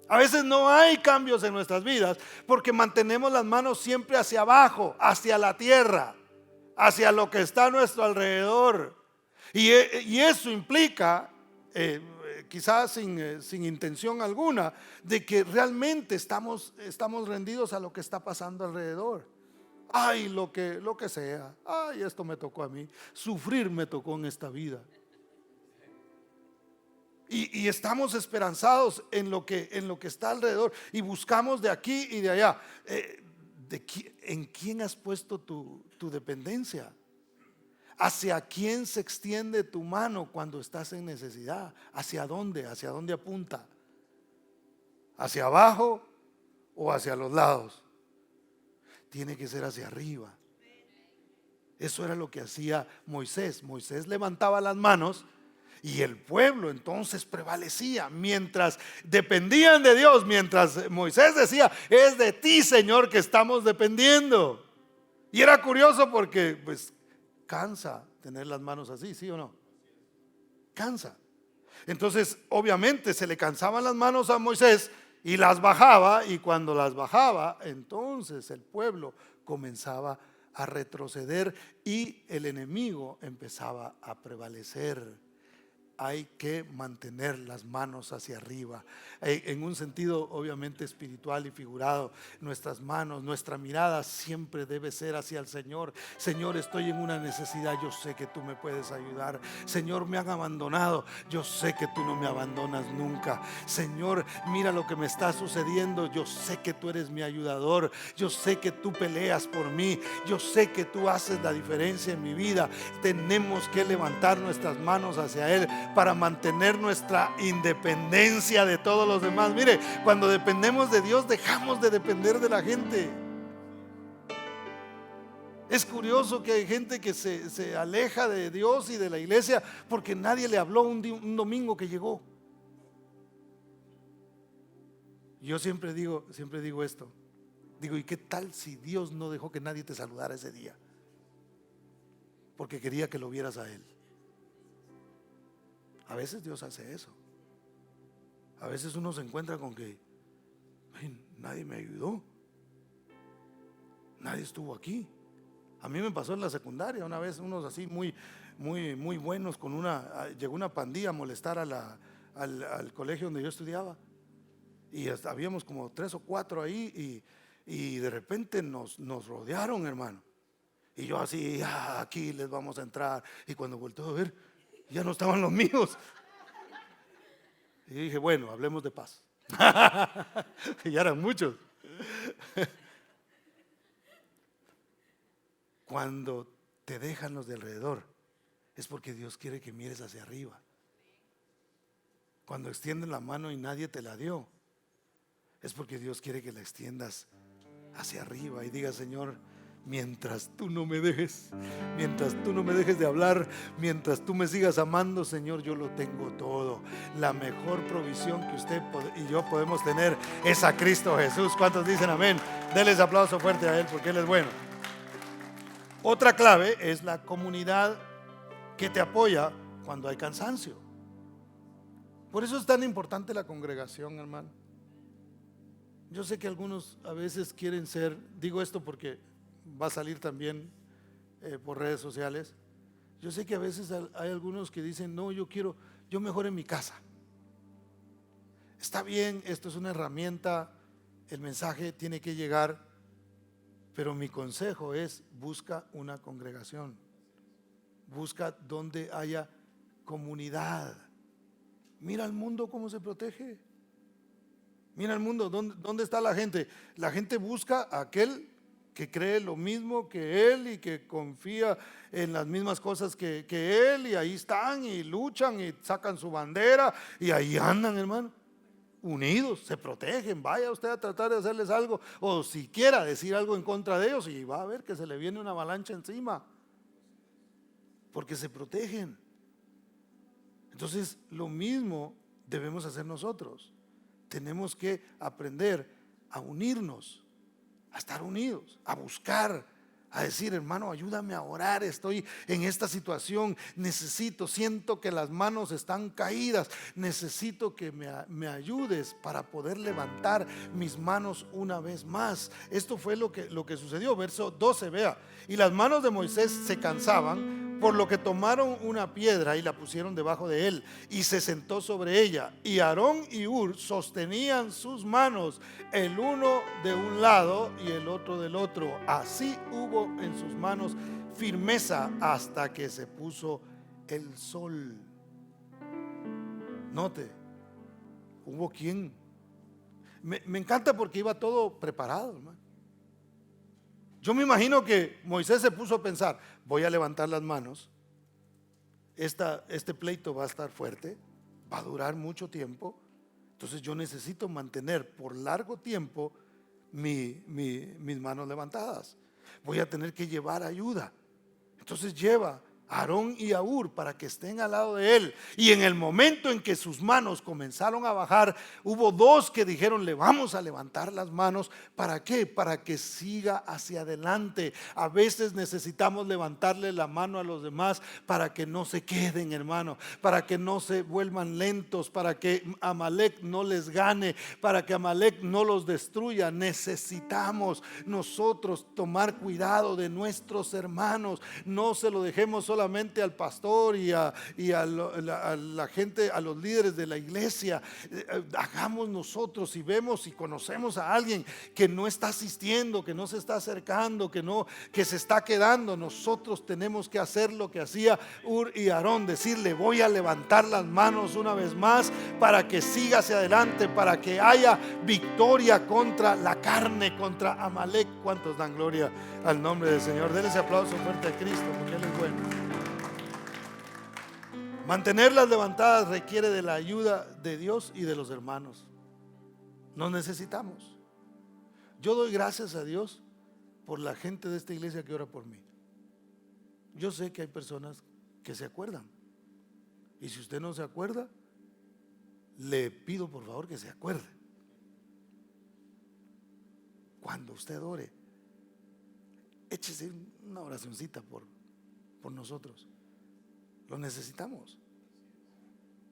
A veces no hay cambios en nuestras vidas porque mantenemos las manos siempre hacia abajo, hacia la tierra, hacia lo que está a nuestro alrededor. Y eso implica, quizás sin intención alguna, de que realmente estamos rendidos a lo que está pasando alrededor. Ay, lo que sea. Ay, esto me tocó a mí. Sufrir me tocó en esta vida. Y estamos esperanzados en lo que está alrededor y buscamos de aquí y de allá. ¿En quién has puesto tu dependencia? ¿Hacia quién se extiende tu mano cuando estás en necesidad? ¿Hacia dónde? ¿Hacia dónde apunta? ¿Hacia abajo o hacia los lados? Tiene que ser hacia arriba. Eso era lo que hacía Moisés. Moisés levantaba las manos y el pueblo entonces prevalecía. Mientras dependían de Dios, mientras Moisés decía: es de ti, Señor, que estamos dependiendo. Y era curioso porque pues cansa tener las manos así, ¿sí o no? Cansa. Entonces, obviamente, se le cansaban las manos a Moisés y las bajaba, y cuando las bajaba, entonces el pueblo comenzaba a retroceder y el enemigo empezaba a prevalecer. hay que mantener las manos hacia arriba, en un sentido obviamente espiritual y figurado. Nuestras manos, nuestra mirada siempre debe ser hacia el Señor. Señor, estoy en una necesidad, yo sé que tú me puedes ayudar. Señor, me han abandonado, yo sé que tú no me abandonas nunca. Señor, mira lo que me está sucediendo, yo sé que tú eres mi ayudador, yo sé que tú peleas por mí, yo sé que tú haces la diferencia en mi vida. Tenemos que levantar nuestras manos hacia Él para mantener nuestra independencia de todos los demás. Mire, cuando dependemos de Dios, dejamos de depender de la gente. Es curioso que hay gente que se aleja de Dios y de la iglesia porque nadie le habló un domingo que llegó. Yo siempre digo esto. Digo, ¿y qué tal si Dios no dejó que nadie te saludara ese día? Porque quería que lo vieras a Él. A veces Dios hace eso. A veces uno se encuentra con que nadie me ayudó, nadie estuvo aquí. A mí me pasó en la secundaria una vez, unos así muy buenos, llegó una pandilla a molestar al colegio donde yo estudiaba, y habíamos como 3 o 4 ahí, y de repente nos rodearon, hermano. Y yo así, aquí les vamos a entrar. Y cuando volteo a ver, ya no estaban los míos. Y dije, bueno, hablemos de paz. Y ya eran muchos. Cuando te dejan los de alrededor, es porque Dios quiere que mires hacia arriba. Cuando extienden la mano y nadie te la dio, es porque Dios quiere que la extiendas hacia arriba y digas, Señor, mientras tú no me dejes de hablar, mientras tú me sigas amando, Señor, yo lo tengo todo. La mejor provisión que usted y yo podemos tener es a Cristo Jesús. ¿Cuántos dicen amén? Denles aplauso fuerte a Él porque Él es bueno. Otra clave es la comunidad que te apoya cuando hay cansancio. Por eso es tan importante la congregación, hermano. Yo sé que algunos a veces quieren ser, digo esto porque va a salir también por redes sociales. Yo sé que a veces hay algunos que dicen, no, yo mejor en mi casa. Está bien, esto es una herramienta, el mensaje tiene que llegar, pero mi consejo es, busca una congregación, busca donde haya comunidad. Mira el mundo cómo se protege. Mira el mundo, ¿dónde está la gente? La gente busca a aquel que cree lo mismo que él y que confía en las mismas cosas que él, y ahí están y luchan y sacan su bandera y ahí andan, hermano, unidos, se protegen. Vaya usted a tratar de hacerles algo o siquiera decir algo en contra de ellos y va a ver que se le viene una avalancha encima, porque se protegen. Entonces lo mismo debemos hacer nosotros. Tenemos que aprender a unirnos, a estar unidos, a buscar, a decir, hermano, ayúdame a orar, estoy en esta situación, siento que las manos están caídas, necesito que me ayudes para poder levantar mis manos una vez más. Esto fue lo que sucedió. Verso 12, vea, y las manos de Moisés se cansaban, por lo que tomaron una piedra y la pusieron debajo de él, y se sentó sobre ella. Y Aarón y Hur sostenían sus manos, el uno de un lado y el otro del otro. Así hubo en sus manos firmeza hasta que se puso el sol. Note, hubo quien. Me encanta porque iba todo preparado, hermano. Yo me imagino que Moisés se puso a pensar, voy a levantar las manos, este pleito va a estar fuerte, va a durar mucho tiempo, entonces yo necesito mantener por largo tiempo mis manos levantadas. Voy a tener que llevar ayuda. Entonces lleva a Aarón y a Hur para que estén al lado de él. Y en el momento en que sus manos comenzaron a bajar, hubo dos que dijeron, le vamos a levantar las manos. ¿Para qué? Para que siga hacia adelante. A veces necesitamos levantarle la mano a los demás para que no se queden, hermano, para que no se vuelvan lentos, para que Amalek no les gane, para que Amalek no los destruya. Necesitamos nosotros tomar cuidado de nuestros hermanos. No se lo dejemos solamente al pastor y a la gente, a los líderes de la iglesia. Hagamos nosotros, si vemos y conocemos a alguien que no está asistiendo, que no se está acercando, que se está quedando, nosotros tenemos que hacer lo que hacía Ur y Aarón, decirle: voy a levantar las manos una vez más para que siga hacia adelante, para que haya victoria contra la carne, contra Amalek. ¿Cuántos dan gloria al nombre del Señor? Denle ese aplauso fuerte a Cristo, porque Él es bueno. Mantenerlas levantadas requiere de la ayuda de Dios y de los hermanos. Nos necesitamos. Yo doy gracias a Dios por la gente de esta iglesia que ora por mí. Yo sé que hay personas que se acuerdan, y si usted no se acuerda, le pido por favor que se acuerde. Cuando usted ore, échese una oracioncita por nosotros. Lo necesitamos.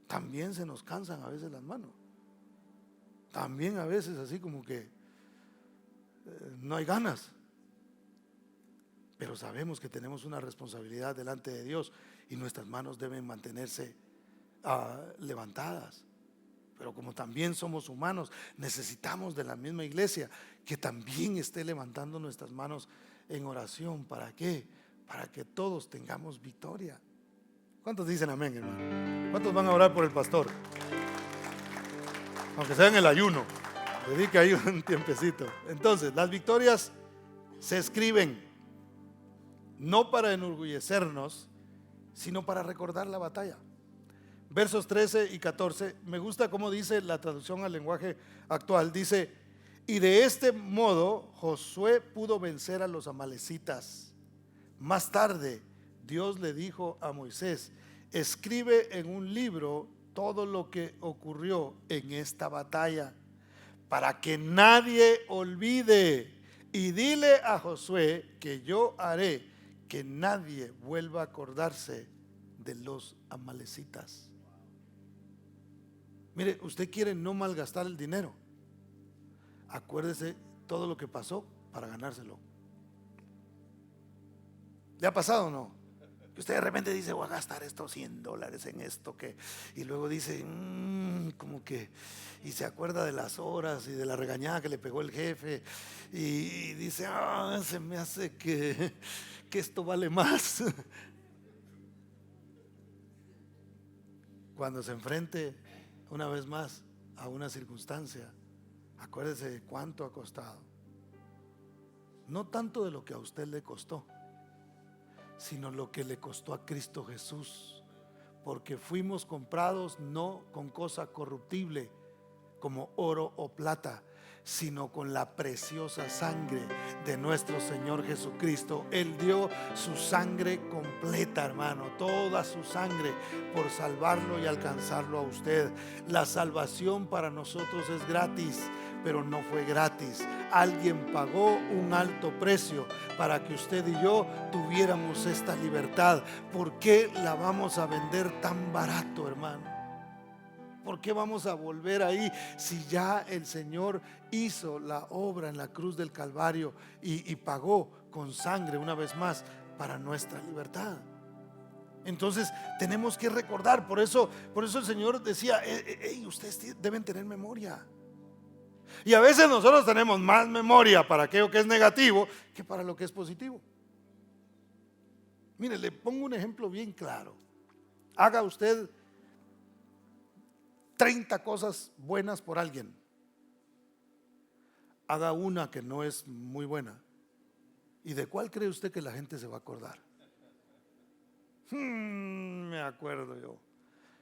También se nos cansan a veces las manos. También a veces así como que no hay ganas. Pero sabemos que tenemos una responsabilidad delante de Dios y nuestras manos deben mantenerse levantadas. Pero como también somos humanos, necesitamos de la misma iglesia que también esté levantando nuestras manos en oración. ¿Para qué? Para que todos tengamos victoria. ¿Cuántos dicen amén, hermano? ¿Cuántos van a orar por el pastor? Aunque sea en el ayuno, dedique ahí un tiempecito. Entonces, las victorias se escriben no para enorgullecernos, sino para recordar la batalla. Versos 13 y 14, me gusta cómo dice la traducción al lenguaje actual. Dice: y de este modo Josué pudo vencer a los amalecitas. Más tarde Dios le dijo a Moisés: escribe en un libro todo lo que ocurrió en esta batalla, para que nadie olvide, y dile a Josué que yo haré que nadie vuelva a acordarse de los amalecitas. Mire, usted quiere no malgastar el dinero, acuérdese todo lo que pasó para ganárselo. ¿Le ha pasado o no? Que usted de repente dice: voy a gastar estos $100 en esto, y luego dice como que, y se acuerda de las horas y de la regañada que le pegó el jefe, y dice: se me hace que esto vale más. Cuando se enfrente una vez más a una circunstancia, acuérdese de cuánto ha costado. No tanto de lo que a usted le costó, sino lo que le costó a Cristo Jesús, porque fuimos comprados no con cosa corruptible como oro o plata, sino con la preciosa sangre de nuestro Señor Jesucristo. Él dio su sangre completa, hermano, toda su sangre, por salvarlo y alcanzarlo a usted. La salvación para nosotros es gratis, pero no fue gratis. Alguien pagó un alto precio para que usted y yo tuviéramos esta libertad. ¿Por qué la vamos a vender tan barato, hermano? ¿Por qué vamos a volver ahí si ya el Señor hizo la obra en la cruz del Calvario y pagó con sangre una vez más para nuestra libertad? Entonces tenemos que recordar. Por eso el Señor decía: ustedes deben tener memoria. Y a veces nosotros tenemos más memoria para aquello que es negativo que para lo que es positivo. Mire, le pongo un ejemplo bien claro. Haga usted 30 cosas buenas por alguien, haga una que no es muy buena, ¿y de cuál cree usted que la gente se va a acordar? Me acuerdo yo.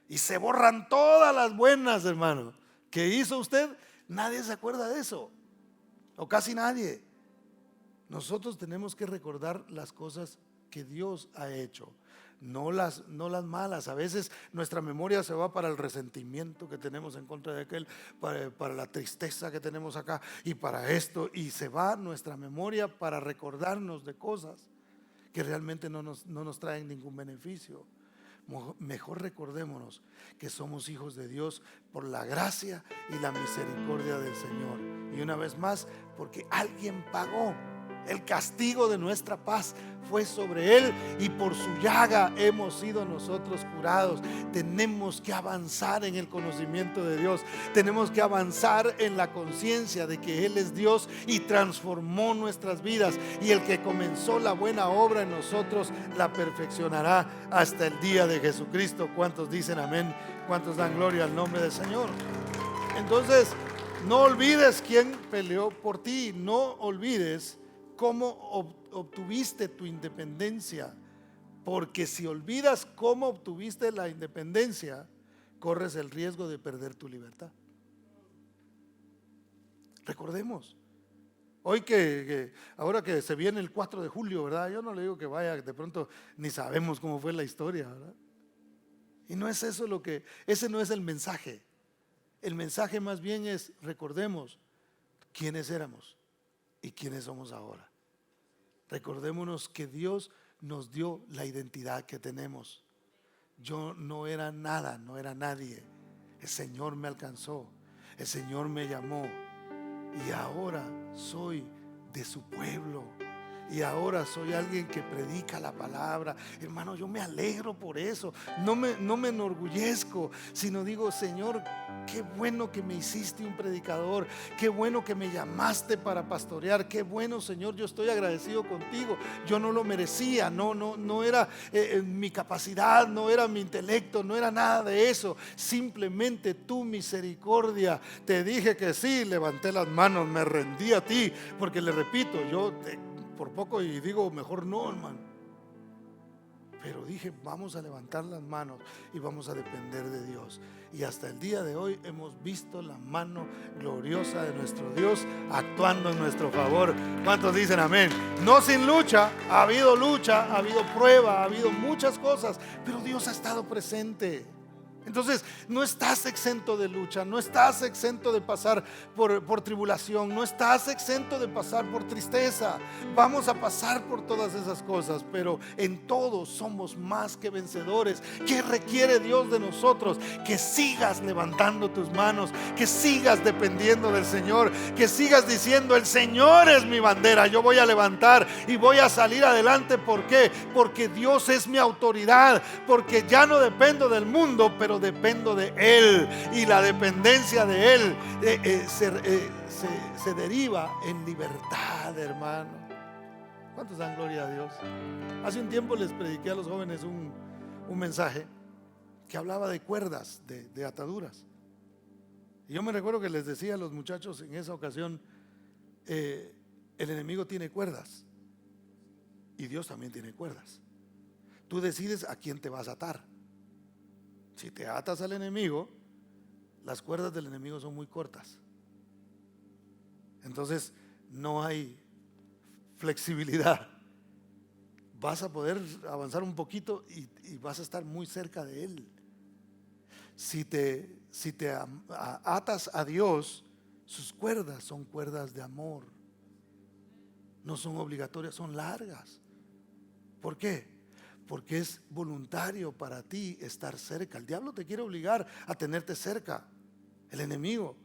Y se borran todas las buenas, hermano, que hizo usted. Nadie se acuerda de eso, o casi nadie. Nosotros tenemos que recordar las cosas que Dios ha hecho, no las malas. A veces nuestra memoria se va para el resentimiento que tenemos en contra de aquel, para la tristeza que tenemos acá y para esto, y se va nuestra memoria para recordarnos de cosas que realmente no nos traen ningún beneficio. Mejor recordémonos que somos hijos de Dios por la gracia y la misericordia del Señor, y una vez más porque alguien pagó El castigo de nuestra paz fue sobre Él y por su llaga hemos sido nosotros curados. Tenemos que avanzar en el conocimiento de Dios. Tenemos que avanzar en la conciencia de que Él es Dios y transformó nuestras vidas. Y el que comenzó la buena obra en nosotros la perfeccionará hasta el día de Jesucristo. ¿Cuántos dicen amén? ¿Cuántos dan gloria al nombre del Señor? Entonces, no olvides quién peleó por ti. No olvides cómo obtuviste tu independencia, porque si olvidas cómo obtuviste la independencia, corres el riesgo de perder tu libertad. Recordemos, hoy ahora que se viene el 4 de julio, ¿verdad? Yo no le digo que vaya, de pronto ni sabemos cómo fue la historia, ¿verdad? Y no es eso ese no es el mensaje. El mensaje más bien es: recordemos quiénes éramos y quiénes somos ahora. Recordémonos que Dios nos dio la identidad que tenemos. Yo no era nada, no era nadie. El Señor me alcanzó, el Señor me llamó y ahora soy de su pueblo. Y ahora soy alguien que predica la palabra. Hermano, yo me alegro por eso. No me enorgullezco, sino digo: Señor, qué bueno que me hiciste un predicador. Qué bueno que me llamaste para pastorear. Qué bueno, Señor, yo estoy agradecido contigo. Yo no lo merecía. No era mi capacidad, no era mi intelecto, no era nada de eso. Simplemente tu misericordia. Te dije que sí, levanté las manos, me rendí a ti. Porque le repito, yo por poco y digo mejor no, hermano, pero dije: vamos a levantar las manos y vamos a depender de Dios. Y hasta el día de hoy hemos visto la mano gloriosa de nuestro Dios actuando en nuestro favor. ¿Cuántos dicen amén? No sin lucha, ha habido prueba, ha habido muchas cosas, pero Dios ha estado presente. Entonces no estás exento de lucha, no estás exento de pasar por tribulación, no estás exento de pasar por tristeza. Vamos a pasar por todas esas cosas, pero en todo somos más que vencedores. ¿Qué requiere Dios de nosotros? Que sigas levantando tus manos, que sigas dependiendo del Señor, que sigas diciendo: el Señor es mi bandera, yo voy a levantar y voy a salir adelante. ¿Por qué? Porque Dios es mi autoridad, porque ya no dependo del mundo, pero dependo de Él, y la dependencia de Él se deriva en libertad, hermano. ¿Cuántos dan gloria a Dios? Hace un tiempo les prediqué a los jóvenes un mensaje que hablaba de cuerdas, de ataduras. Y yo me recuerdo que les decía a los muchachos en esa ocasión: el enemigo tiene cuerdas y Dios también tiene cuerdas. Tú decides a quién te vas a atar. Si te atas al enemigo, las cuerdas del enemigo son muy cortas. Entonces no hay flexibilidad. Vas a poder avanzar un poquito y vas a estar muy cerca de Él. Si te atas a Dios, sus cuerdas son cuerdas de amor. No son obligatorias, son largas. ¿Por qué? Porque es voluntario para ti estar cerca. El diablo te quiere obligar a tenerte cerca, el enemigo.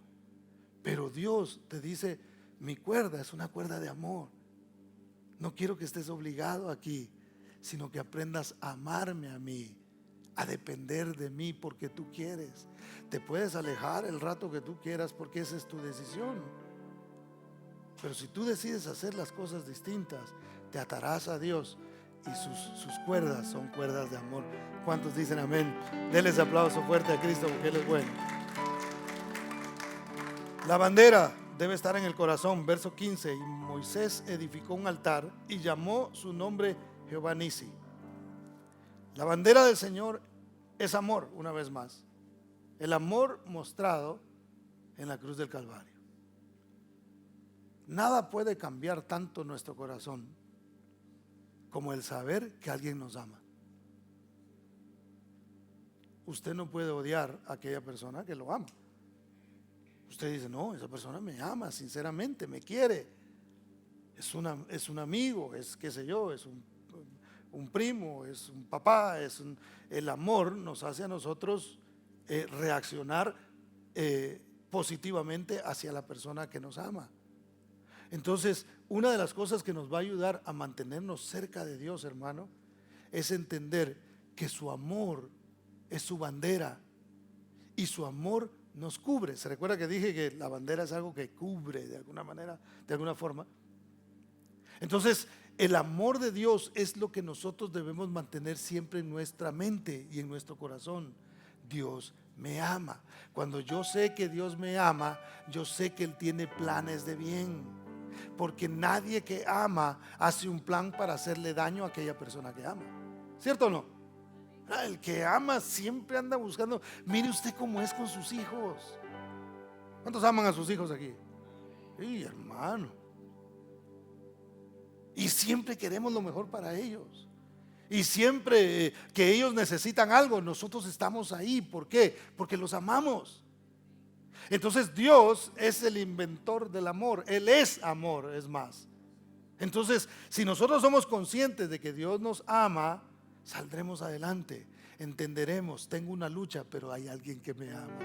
Pero Dios te dice: mi cuerda es una cuerda de amor. No quiero que estés obligado aquí, sino que aprendas a amarme a mí, a depender de mí porque tú quieres. Te puedes alejar el rato que tú quieras porque esa es tu decisión. Pero si tú decides hacer las cosas distintas, te atarás a Dios. Y sus cuerdas son cuerdas de amor. ¿Cuántos dicen amén? Denles aplauso fuerte a Cristo porque Él es bueno. La bandera debe estar en el corazón. Verso 15: y Moisés edificó un altar y llamó su nombre Jehová Nisi. La bandera del Señor es amor, una vez más. El amor mostrado en la cruz del Calvario. Nada puede cambiar tanto nuestro corazón como el saber que alguien nos ama. Usted no puede odiar a aquella persona que lo ama. Usted dice: no, esa persona me ama sinceramente, me quiere, es un amigo, es qué sé yo, es un primo, es un papá, el amor nos hace a nosotros reaccionar positivamente hacia la persona que nos ama. Entonces una de las cosas que nos va a ayudar a mantenernos cerca de Dios, hermano, es entender que su amor es su bandera y su amor nos cubre. ¿Se recuerda que dije que la bandera es algo que cubre de alguna manera, de alguna forma? Entonces, el amor de Dios es lo que nosotros debemos mantener siempre en nuestra mente y en nuestro corazón. Dios me ama. Cuando yo sé que Dios me ama, yo sé que Él tiene planes de bien. Porque nadie que ama hace un plan para hacerle daño a aquella persona que ama. ¿Cierto o no? El que ama siempre anda buscando. Mire usted cómo es con sus hijos. ¿Cuántos aman a sus hijos aquí? Sí, hermano. Y siempre queremos lo mejor para ellos. Y siempre que ellos necesitan algo, nosotros estamos ahí. ¿Por qué? Porque los amamos. Entonces Dios es el inventor del amor. Él es amor, es más. Entonces, si nosotros somos conscientes de que Dios nos ama, saldremos adelante. Entenderemos, tengo una lucha, pero hay alguien que me ama.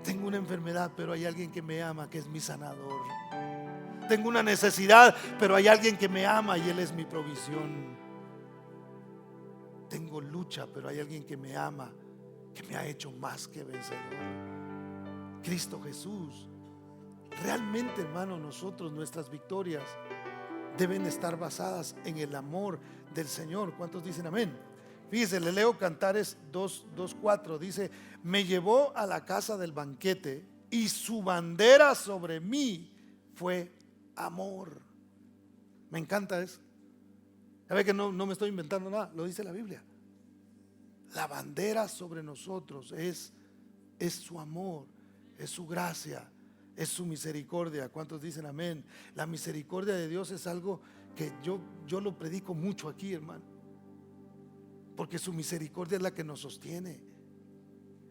Tengo una enfermedad, pero hay alguien que me ama, que es mi sanador. Tengo una necesidad, pero hay alguien que me ama y Él es mi provisión. Tengo lucha, pero hay alguien que me ama, que me ha hecho más que vencedor. Cristo Jesús. Realmente, hermano, nosotros, nuestras victorias deben estar basadas en el amor del Señor. ¿Cuántos dicen amén? Fíjese, le leo Cantares 2:4. Dice: me llevó a la casa del banquete y su bandera sobre mí fue amor. Me encanta eso. A ver que no me estoy inventando nada, lo dice la Biblia. La bandera sobre nosotros es su amor, es su gracia, es su misericordia. ¿Cuántos dicen amén? La misericordia de Dios es algo que yo lo predico mucho aquí, hermano, porque su misericordia es la que nos sostiene.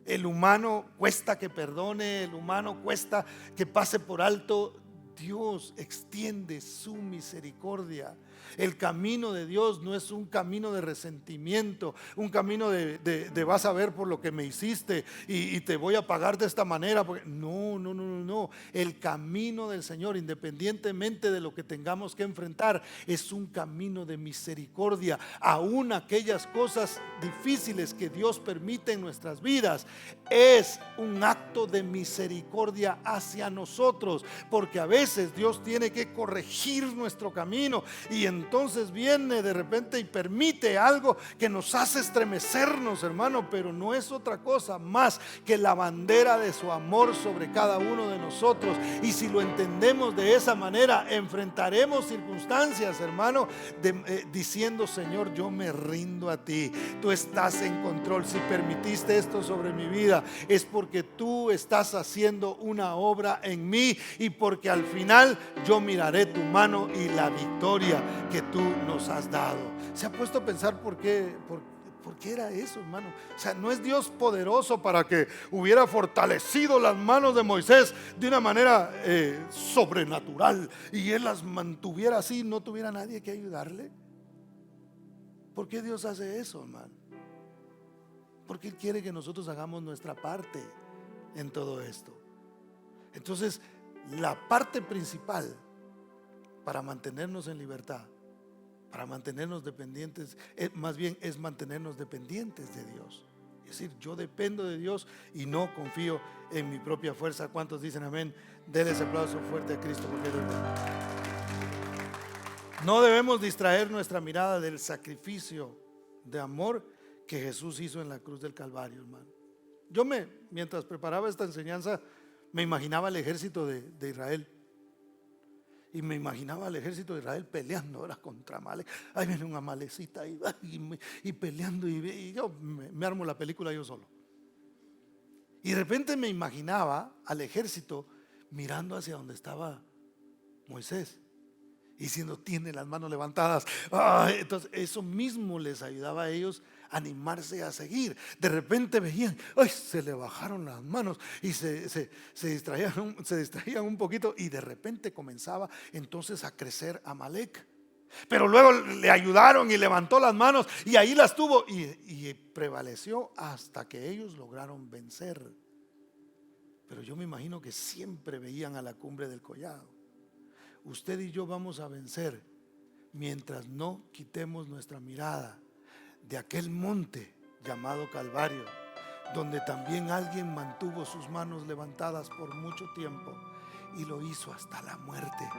El humano cuesta que perdone, el humano cuesta que pase por alto. Dios extiende su misericordia. El camino de Dios no es un camino de resentimiento, un camino de vas a ver por lo que me hiciste y te voy a pagar de esta manera. No. El camino del Señor, independientemente de lo que tengamos que enfrentar, es un camino de misericordia. Aún aquellas cosas difíciles que Dios permite en nuestras vidas, es un acto de misericordia hacia nosotros, porque a veces Dios tiene que corregir nuestro camino y entonces viene de repente y permite algo que nos hace estremecernos, hermano, pero no es otra cosa más que la bandera de su amor sobre cada uno de nosotros. Y si lo entendemos de esa manera, enfrentaremos circunstancias, hermano, diciendo: Señor, yo me rindo a ti, tú estás en control. Si permitiste esto sobre mi vida, es porque tú estás haciendo una obra en mí y porque al final yo miraré tu mano y la victoria que tú nos has dado. ¿Se ha puesto a pensar por qué era eso, hermano? O sea, no es Dios poderoso para que hubiera fortalecido las manos de Moisés de una manera sobrenatural y él las mantuviera así, no tuviera nadie que ayudarle. ¿Por qué Dios hace eso, hermano? Porque Él quiere que nosotros hagamos nuestra parte en todo esto. Entonces, la parte principal para mantenernos en libertad, para mantenernos dependientes, más bien es mantenernos dependientes de Dios. Es decir, yo dependo de Dios y no confío en mi propia fuerza. ¿Cuántos dicen amén? Denle ese aplauso fuerte a Cristo, porque es verdad. No debemos distraer nuestra mirada del sacrificio de amor que Jesús hizo en la cruz del Calvario, hermano. Mientras preparaba esta enseñanza, me imaginaba el ejército de Israel. Y me imaginaba al ejército de Israel peleando ahora contra Amalek. Ahí viene un amalecita y peleando, y yo me armo la película yo solo. Y de repente me imaginaba al ejército mirando hacia donde estaba Moisés y diciendo: tiene las manos levantadas. Entonces eso mismo les ayudaba a ellos a animarse a seguir. De repente veían: se le bajaron las manos y se distraían un poquito, y de repente comenzaba entonces a crecer Amalek. Pero luego le ayudaron y levantó las manos y ahí las tuvo y prevaleció hasta que ellos lograron vencer. Pero yo me imagino que siempre veían a la cumbre del collado usted y yo vamos a vencer mientras no quitemos nuestra mirada de aquel monte llamado Calvario, donde también alguien mantuvo sus manos levantadas por mucho tiempo y lo hizo hasta la muerte.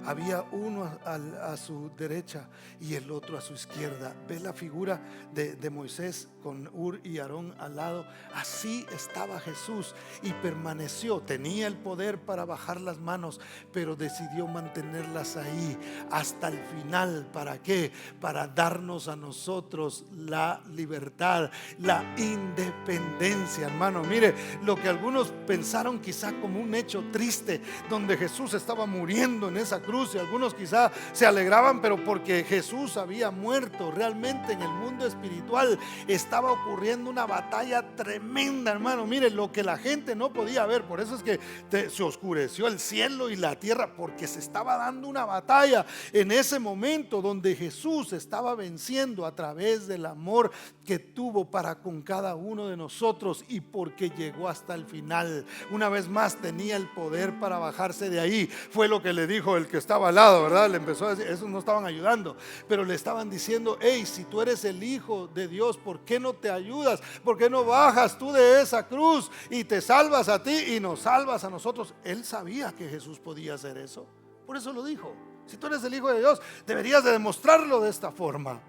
Había uno a su derecha y el otro a su izquierda. ¿Ve la figura de Moisés con Hur y Aarón al lado? Así estaba Jesús y permaneció. Tenía el poder para bajar las manos, pero decidió mantenerlas ahí hasta el final. ¿Para qué? Para darnos a nosotros la libertad, la independencia, hermano. Mire, lo que algunos pensaron quizá como un hecho triste, donde Jesús estaba muriendo en esa cruz, y algunos quizá se alegraban, pero porque Jesús había muerto. Realmente en el mundo espiritual estaba ocurriendo una batalla tremenda, hermano. Mire, lo que la gente no podía ver, por eso es que se oscureció el cielo y la tierra, porque se estaba dando una batalla en ese momento donde Jesús estaba venciendo a través del amor que tuvo para con cada uno de nosotros, y porque llegó hasta el final. Una vez más tenía el poder para bajarse de ahí. Fue lo que le dijo el que estaba al lado, ¿verdad? Le empezó a decir, esos no estaban ayudando, pero le estaban diciendo: hey, si tú eres el Hijo de Dios, ¿por qué no te ayudas? ¿Por qué no bajas tú de esa cruz y te salvas a ti y nos salvas a nosotros? Él sabía que Jesús podía hacer eso, por eso lo dijo. Si tú eres el Hijo de Dios, deberías de demostrarlo de esta forma.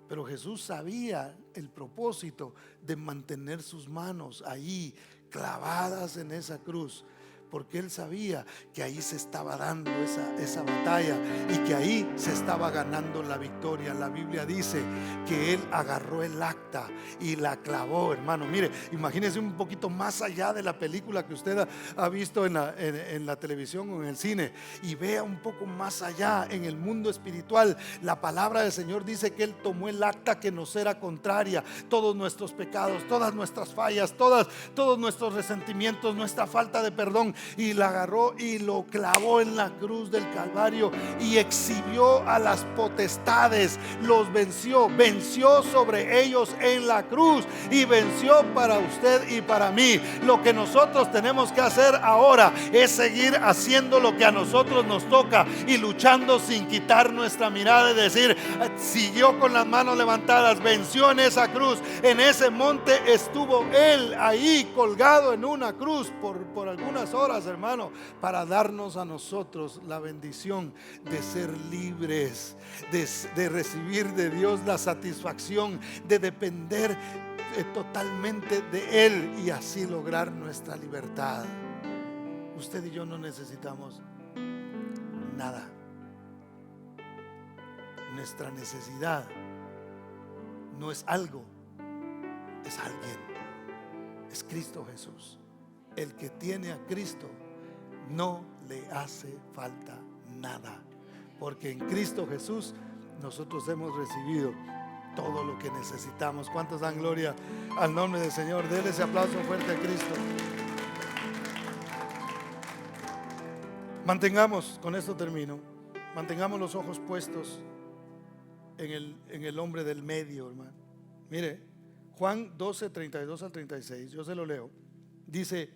Pero Jesús sabía el propósito de mantener sus manos ahí clavadas en esa cruz, porque Él sabía que ahí se estaba dando esa batalla y que ahí se estaba ganando la victoria. La Biblia dice que Él agarró el acta y la clavó, hermano. Mire, imagínese un poquito más allá de la película que usted ha visto en la televisión o en el cine, y vea un poco más allá en el mundo espiritual. La palabra del Señor dice que Él tomó el acta que nos era contraria, todos nuestros pecados, todas nuestras fallas, todos nuestros resentimientos, nuestra falta de perdón, y la agarró y lo clavó en la cruz del Calvario y exhibió a las potestades, los venció sobre ellos en la cruz y venció para usted y para mí. Lo que nosotros tenemos que hacer ahora es seguir haciendo lo que a nosotros nos toca y luchando sin quitar nuestra mirada y decir: siguió con las manos levantadas, venció en esa cruz, en ese monte estuvo Él ahí colgado en una cruz por algunas horas, hermano, para darnos a nosotros la bendición de ser libres, de recibir de Dios la satisfacción, de depender totalmente de Él y así lograr nuestra libertad. Usted y yo no necesitamos nada. Nuestra necesidad no es algo, es alguien. Es Cristo Jesús. El que tiene a Cristo no le hace falta nada, porque en Cristo Jesús nosotros hemos recibido todo lo que necesitamos. ¿Cuántos dan gloria al nombre del Señor? Denle ese aplauso fuerte a Cristo. Mantengamos, con esto termino, mantengamos los ojos puestos en el hombre del medio, hermano. Mire, Juan 12, 32 al 36, yo se lo leo. Dice: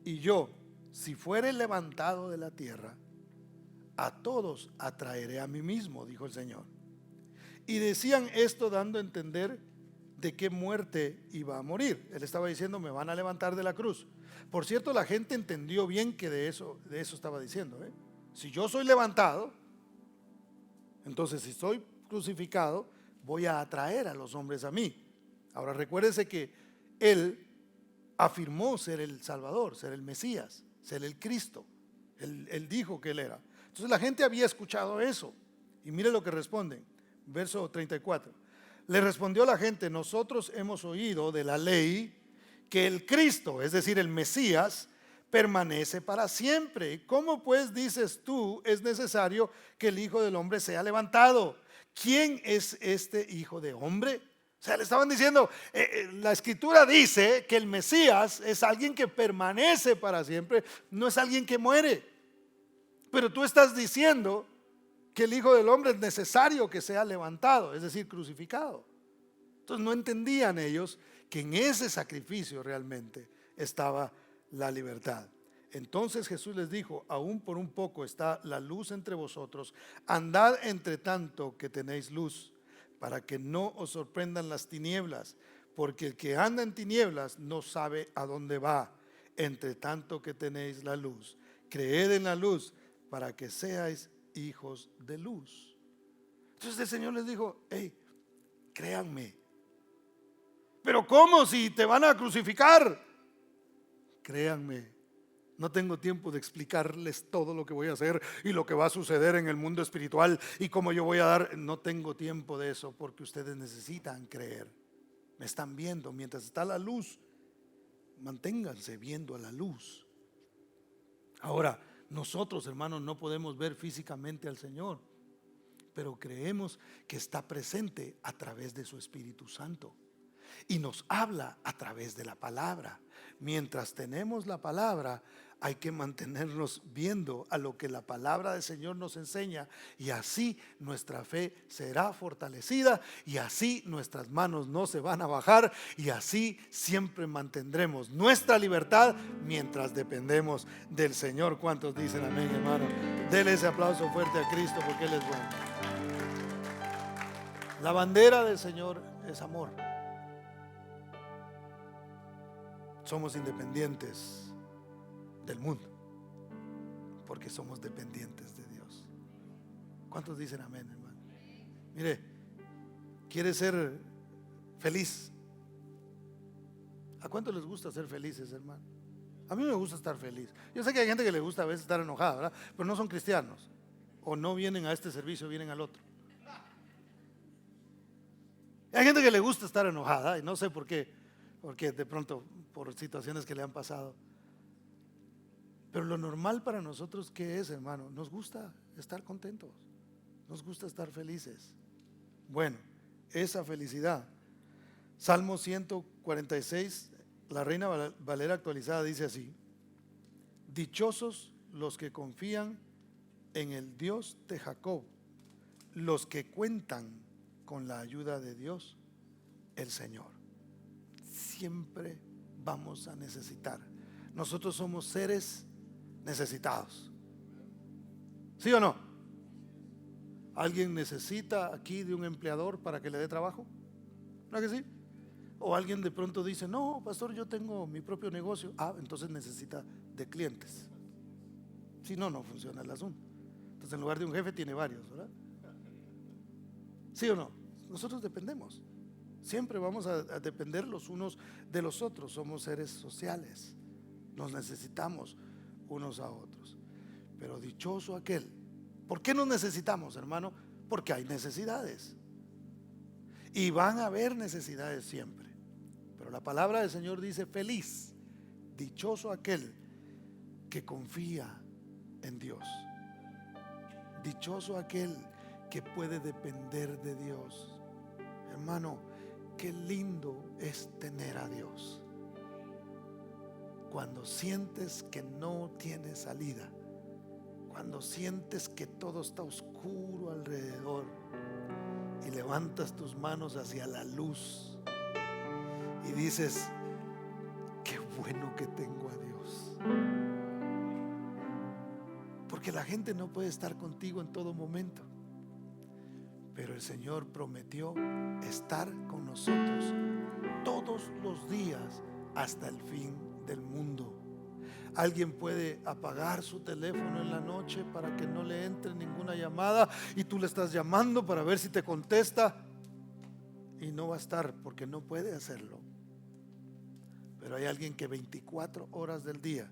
y yo, si fuere levantado de la tierra, a todos atraeré a mí mismo, dijo el Señor. Y decían esto dando a entender de qué muerte iba a morir. Él estaba diciendo: me van a levantar de la cruz. Por cierto, la gente entendió bien que de eso estaba diciendo, ¿eh? Si yo soy levantado, entonces si soy crucificado, voy a atraer a los hombres a mí. Ahora recuérdese que Él afirmó ser el Salvador, ser el Mesías, ser el Cristo. Él dijo que Él era. Entonces la gente había escuchado eso. Y mire lo que responden. Verso 34. Le respondió la gente: nosotros hemos oído de la ley que el Cristo, es decir, el Mesías, permanece para siempre. ¿Cómo pues dices tú es necesario que el Hijo del Hombre sea levantado? ¿Quién es este Hijo de Hombre? O sea, le estaban diciendo, la Escritura dice que el Mesías es alguien que permanece para siempre, no es alguien que muere. Pero tú estás diciendo que el Hijo del Hombre es necesario que sea levantado, es decir, crucificado. Entonces no entendían ellos que en ese sacrificio realmente estaba la libertad. Entonces Jesús les dijo: aún por un poco está la luz entre vosotros, andad entre tanto que tenéis luz, para que no os sorprendan las tinieblas, porque el que anda en tinieblas no sabe a dónde va. Entre tanto que tenéis la luz, creed en la luz, para que seáis hijos de luz. Entonces el Señor les dijo: hey, créanme. Pero ¿cómo si te van a crucificar? Créanme. No tengo tiempo de explicarles todo lo que voy a hacer y lo que va a suceder en el mundo espiritual y cómo yo voy a dar. No tengo tiempo de eso, porque ustedes necesitan creer. Me están viendo mientras está la luz. Manténganse viendo a la luz. Ahora, nosotros, hermanos, no podemos ver físicamente al Señor, pero creemos que está presente a través de su Espíritu Santo y nos habla a través de la palabra. Mientras tenemos la palabra, hay que mantenernos viendo a lo que la palabra del Señor nos enseña, y así nuestra fe será fortalecida, y así nuestras manos no se van a bajar, y así siempre mantendremos nuestra libertad mientras dependemos del Señor. ¿Cuántos dicen amén, hermano? Dele ese aplauso fuerte a Cristo, porque Él es bueno. La bandera del Señor es amor. Somos independientes del mundo porque somos dependientes de Dios. ¿Cuántos dicen amén, hermano? Mire, ¿quiere ser feliz? ¿A cuántos les gusta ser felices, hermano? A mí me gusta estar feliz. Yo sé que hay gente que le gusta a veces estar enojada, ¿verdad? Pero no son cristianos, o no vienen a este servicio, vienen al otro. Hay gente que le gusta estar enojada y no sé por qué, porque de pronto por situaciones que le han pasado. Pero lo normal para nosotros, ¿qué es, hermano? Nos gusta estar contentos, nos gusta estar felices. Bueno, esa felicidad. Salmo 146, la Reina Valera actualizada, dice así: dichosos los que confían en el Dios de Jacob, los que cuentan con la ayuda de Dios, el Señor. Siempre vamos a necesitar. Nosotros somos seres necesitados. ¿Sí o no? ¿Alguien necesita aquí de un empleador para que le dé trabajo? ¿No es que sí? O alguien de pronto dice: no, pastor, yo tengo mi propio negocio. Entonces necesita de clientes. Si no, no funciona el asunto. Entonces, en lugar de un jefe tiene varios, ¿verdad? ¿Sí o no? Nosotros dependemos. Siempre vamos a depender los unos de los otros. Somos seres sociales. Nos necesitamos unos a otros. Pero dichoso aquel. ¿Por qué nos necesitamos, hermano? Porque hay necesidades. Y van a haber necesidades siempre. Pero la palabra del Señor dice: feliz, dichoso aquel que confía en Dios. Dichoso aquel que puede depender de Dios. Hermano, qué lindo es tener a Dios. Cuando sientes que no tienes salida, cuando sientes que todo está oscuro alrededor y levantas tus manos hacia la luz y dices: qué bueno que tengo a Dios. Porque la gente no puede estar contigo en todo momento, pero el Señor prometió estar con nosotros todos los días hasta el fin del mundo. Alguien puede apagar su teléfono en la noche para que no le entre ninguna llamada, y tú le estás llamando para ver si te contesta, y no va a estar porque no puede hacerlo. Pero hay alguien que 24 horas del día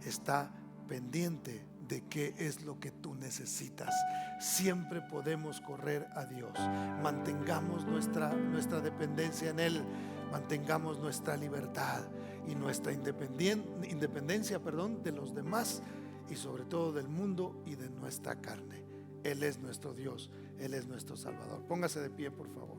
está pendiente de qué es lo que tú necesitas. Siempre podemos correr a Dios. Mantengamos nuestra dependencia en Él. Mantengamos nuestra libertad y nuestra independencia de los demás, y sobre todo del mundo y de nuestra carne. Él es nuestro Dios, Él es nuestro Salvador. Póngase de pie, por favor.